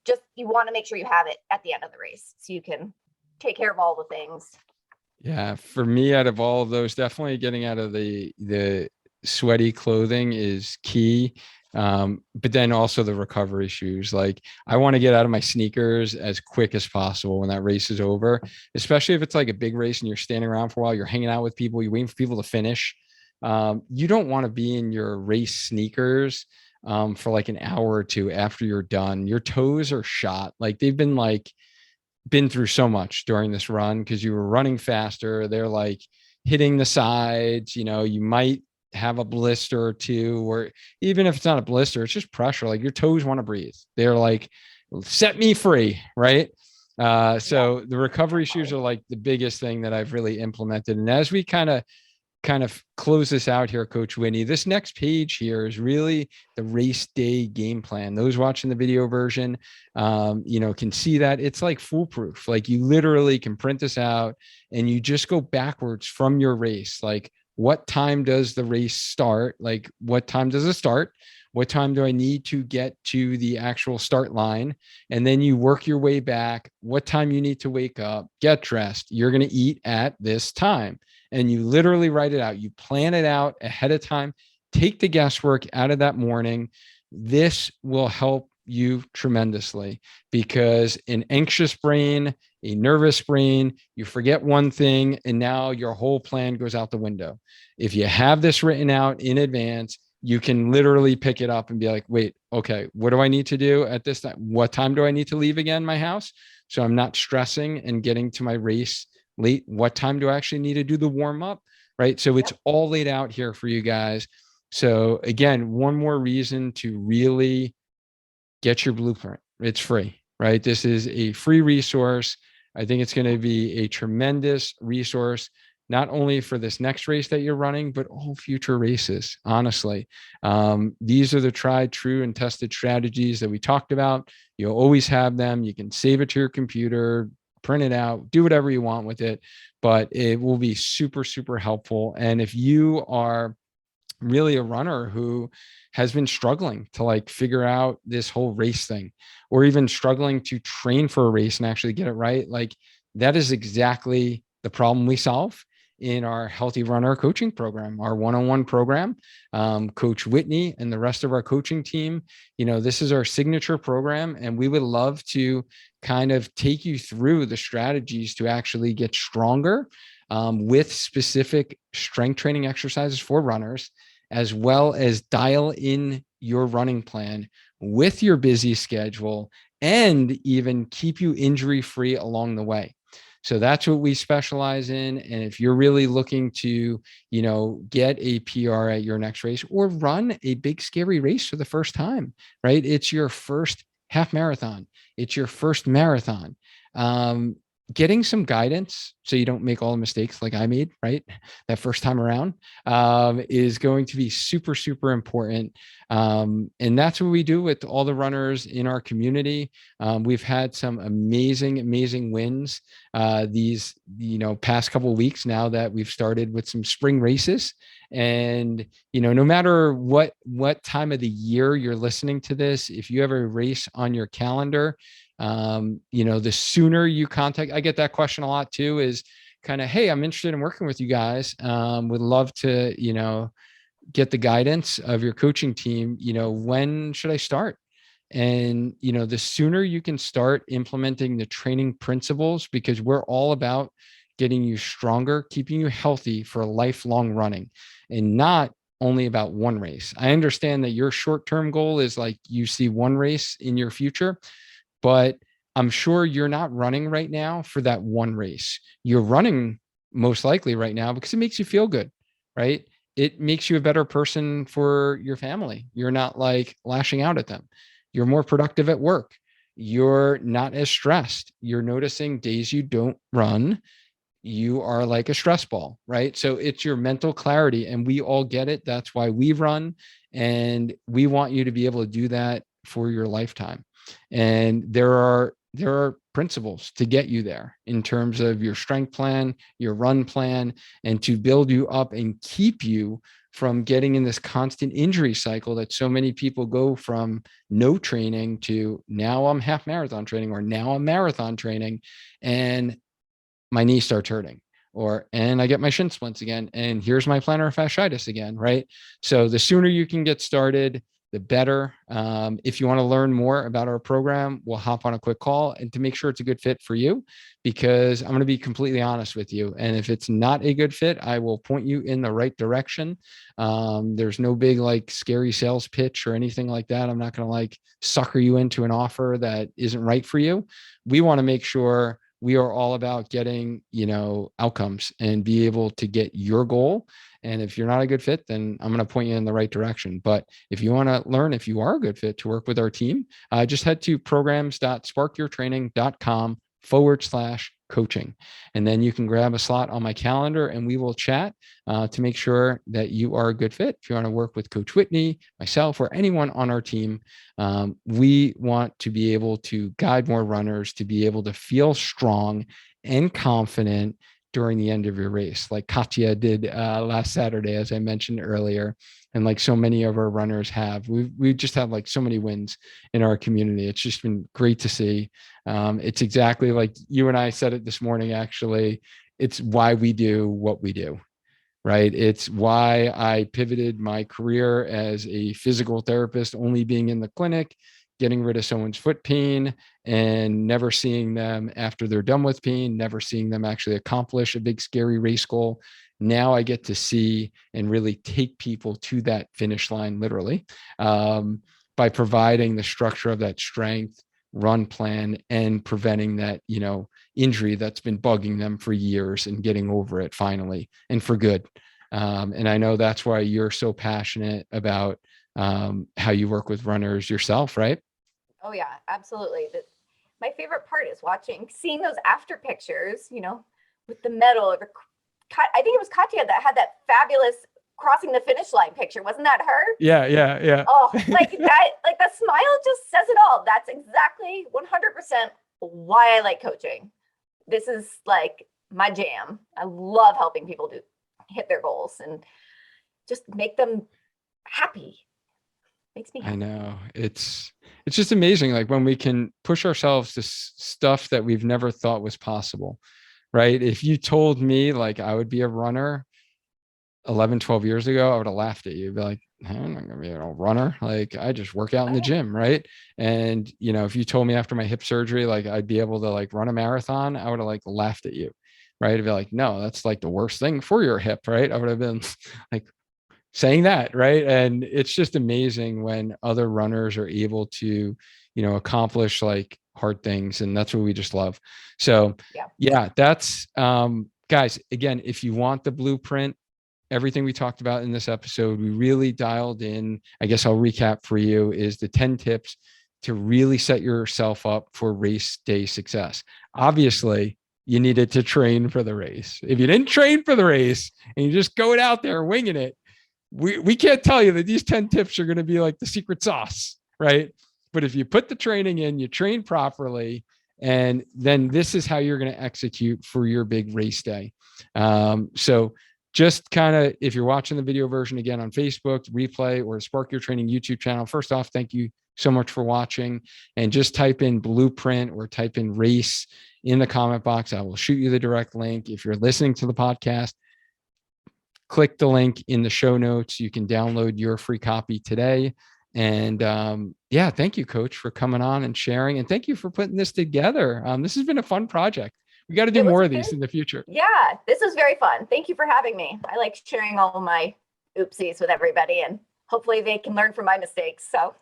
Just, you want to make sure you have it at the end of the race so you can take care of all the things. Yeah, for me, out of all of those, definitely getting out of the sweaty clothing is key. But then also the recovery shoes. Like, I want to get out of my sneakers as quick as possible when that race is over, especially if it's like a big race and you're standing around for a while, you're hanging out with people, you're waiting for people to finish. You don't want to be in your race sneakers for like an hour or two after you're done. Your toes are shot. Like, they've been through so much during this run because you were running faster. They're like hitting the sides, you might have a blister or two, or even if it's not a blister, it's just pressure. Like, your toes want to breathe. They're like, set me free. Right. So the recovery shoes are like the biggest thing that I've really implemented. And as we kind of close this out here, Coach Whitney, this next page here is really the race day game plan. Those watching the video version, can see that it's like foolproof. Like, you literally can print this out and you just go backwards from your race. Like, what time does the race start? Like, what time does it start? What time do I need to get to the actual start line? And then you work your way back. What time you need to wake up, get dressed. You're going to eat at this time. And you literally write it out. You plan it out ahead of time. Take the guesswork out of that morning. This will help you tremendously, because an anxious brain, a nervous brain, you forget one thing, and now your whole plan goes out the window. If you have this written out in advance, you can literally pick it up and be like, wait, okay, what do I need to do at this time? What time do I need to leave again my house? So I'm not stressing and getting to my race late. What time do I actually need to do the warm up? Right. So it's all laid out here for you guys. So again, one more reason to really get your blueprint. It's free, right? This is a free resource. I think it's going to be a tremendous resource, not only for this next race that you're running, but all future races. Honestly, these are the tried, true, and tested strategies that we talked about. You'll always have them. You can save it to your computer, print it out, do whatever you want with it, but it will be super, super helpful. And if you are really a runner who has been struggling to like figure out this whole race thing, or even struggling to train for a race and actually get it right, like that is exactly the problem we solve in our Healthy Runner coaching program, our one-on-one program. Coach Whitney and the rest of our coaching team, this is our signature program, and we would love to kind of take you through the strategies to actually get stronger, with specific strength training exercises for runners, as well as dial in your running plan with your busy schedule and even keep you injury free along the way. So that's what we specialize in. And if you're really looking to, get a PR at your next race, or run a big, scary race for the first time, right? It's your first half marathon. It's your first marathon. Getting some guidance so you don't make all the mistakes like I made, right? That first time around, is going to be super, super important. And that's what we do with all the runners in our community. We've had some amazing, amazing wins these, past couple of weeks now that we've started with some spring races. And, no matter what time of the year you're listening to this, if you have a race on your calendar, the sooner you contact, I get that question a lot too, is kind of, hey, I'm interested in working with you guys. Would love to, get the guidance of your coaching team. When should I start? And, the sooner you can start implementing the training principles, because we're all about getting you stronger, keeping you healthy for lifelong running, and not only about one race. I understand that your short-term goal is like you see one race in your future, but I'm sure you're not running right now for that one race. You're running most likely right now because it makes you feel good, right? It makes you a better person for your family. You're not like lashing out at them. You're more productive at work. You're not as stressed. You're noticing days you don't run, you are like a stress ball, right? So it's your mental clarity, and we all get it. That's why we run, and we want you to be able to do that for your lifetime. And there are principles to get you there in terms of your strength plan, your run plan, and to build you up and keep you from getting in this constant injury cycle that so many people go from no training to now I'm half marathon training, or now I'm marathon training, and my knee starts hurting, and I get my shin splints again, and here's my plantar fasciitis again, right? So the sooner you can get started, the better. If you want to learn more about our program, we'll hop on a quick call and to make sure it's a good fit for you, because I'm going to be completely honest with you. And if it's not a good fit, I will point you in the right direction. There's no big like scary sales pitch or anything like that. I'm not going to like sucker you into an offer that isn't right for you. We want to make sure we are all about getting, outcomes and be able to get your goal. And if you're not a good fit, then I'm going to point you in the right direction. But if you want to learn if you are a good fit to work with our team, just head to programs.sparkyourtraining.com/coaching. And then you can grab a slot on my calendar and we will chat to make sure that you are a good fit. If you want to work with Coach Whitney, myself, or anyone on our team, we want to be able to guide more runners to be able to feel strong and confident during the end of your race, like Katya did last Saturday, as I mentioned earlier, and like so many of our runners have. We just have like so many wins in our community. It's just been great to see. It's exactly like you and I said it this morning. Actually, it's why we do what we do, right? It's why I pivoted my career as a physical therapist, only being in the clinic, getting rid of someone's foot pain and never seeing them after they're done with pain, never seeing them actually accomplish a big, scary race goal. Now I get to see and really take people to that finish line, literally, by providing the structure of that strength run plan and preventing that, injury that's been bugging them for years and getting over it finally and for good. And I know that's why you're so passionate about how you work with runners yourself, right? Oh yeah, absolutely. My favorite part is seeing those after pictures, with the medal. I think it was Katya that had that fabulous crossing the finish line picture. Wasn't that her? Yeah. Oh, like that, like the smile just says it all. That's exactly 100% why I like coaching. This is like my jam. I love helping people hit their goals and just make them happy. Makes me happy. I know it's just amazing. Like when we can push ourselves to stuff that we've never thought was possible, right? If you told me like I would be a runner 11, 12 years ago, I would have laughed at you. Be like, I'm not gonna be a runner. Like I just work out in the gym, right? And if you told me after my hip surgery, like I'd be able to like run a marathon, I would have like laughed at you, right? I'd be like, no, that's like the worst thing for your hip, right? I would have been like saying that, right? And it's just amazing when other runners are able to, accomplish like hard things, and that's what we just love. So yeah, that's guys, again, if you want the blueprint, everything we talked about in this episode, we really dialed in. I guess I'll recap for you is the 10 tips to really set yourself up for race day success. Obviously, you needed to train for the race. If you didn't train for the race and you're just going out there winging it, we can't tell you that these 10 tips are going to be like the secret sauce, right? But if you put the training in, you train properly, and then this is how you're going to execute for your big race day. So just kind of, if you're watching the video version again on Facebook, replay, or Spark Your Training YouTube channel, first off, thank you so much for watching. And just type in blueprint or type in race in the comment box. I will shoot you the direct link. If you're listening to the podcast, click the link in the show notes. You can download your free copy today. And yeah, thank you, Coach, for coming on and sharing. And thank you for putting this together. This has been a fun project. We got to do more of these in the future. Yeah, this was very fun. Thank you for having me. I like sharing all my oopsies with everybody, and hopefully they can learn from my mistakes. So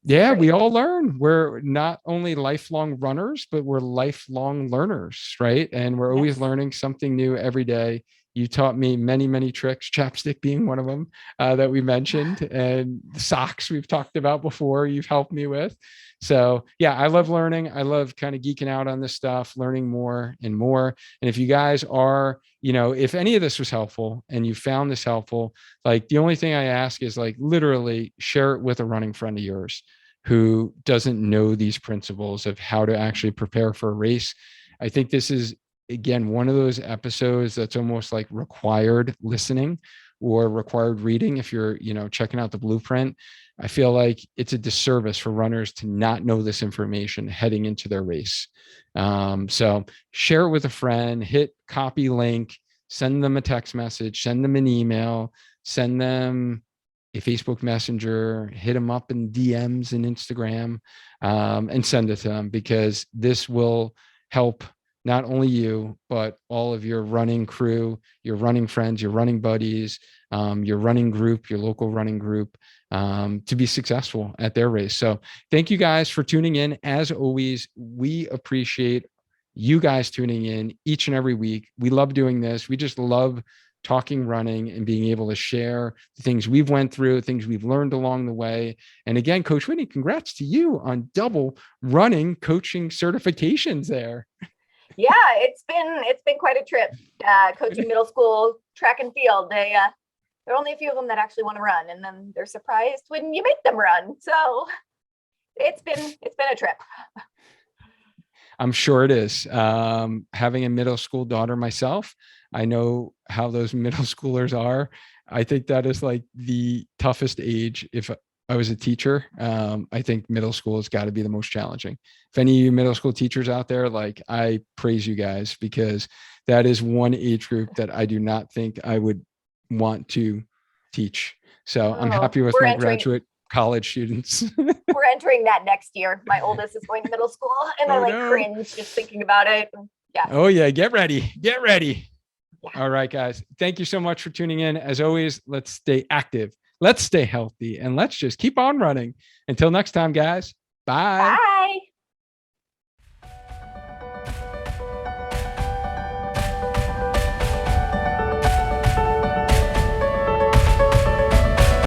yeah, we all learn. We're not only lifelong runners, but we're lifelong learners, right? And we're always learning something new every day. You taught me many, many tricks, chapstick being one of them that we mentioned, and the socks we've talked about before, you've helped me with. So yeah, I love learning. I love kind of geeking out on this stuff, learning more and more. And if you guys are, if any of this was helpful and you found this helpful, like the only thing I ask is like literally share it with a running friend of yours who doesn't know these principles of how to actually prepare for a race. I think this is, again, one of those episodes that's almost like required listening or required reading. If you're, checking out the blueprint, I feel like it's a disservice for runners to not know this information heading into their race. So share it with a friend, hit copy link, send them a text message, send them an email, send them a Facebook Messenger, hit them up in DMs and Instagram, and send it to them, because this will help not only you, but all of your running crew, your running friends, your running buddies, your running group, your local running group, to be successful at their race. So thank you guys for tuning in. As always, we appreciate you guys tuning in each and every week. We love doing this. We just love talking running and being able to share the things we've went through, things we've learned along the way. And again, Coach Whitney, congrats to you on double running coaching certifications there. Yeah, it's been quite a trip. Coaching middle school track and field. There are only a few of them that actually want to run, and then they're surprised when you make them run. So it's been a trip. I'm sure it is. Having a middle school daughter myself, I know how those middle schoolers are. I think that is like the toughest age. If I was a teacher, I think middle school has got to be the most challenging. If any of you middle school teachers out there, like, I praise you guys, because that is one age group that I do not think I would want to teach. So I'm Oh, happy with my graduate college students. we're entering that next year. My oldest is going to middle school, and I Oh like no. cringe just thinking about it. Yeah. Oh yeah, get ready. Get ready. Yeah. All right, guys. Thank you so much for tuning in. As always, let's stay active. Let's stay healthy, and let's just keep on running. Until next time, guys. Bye. Bye.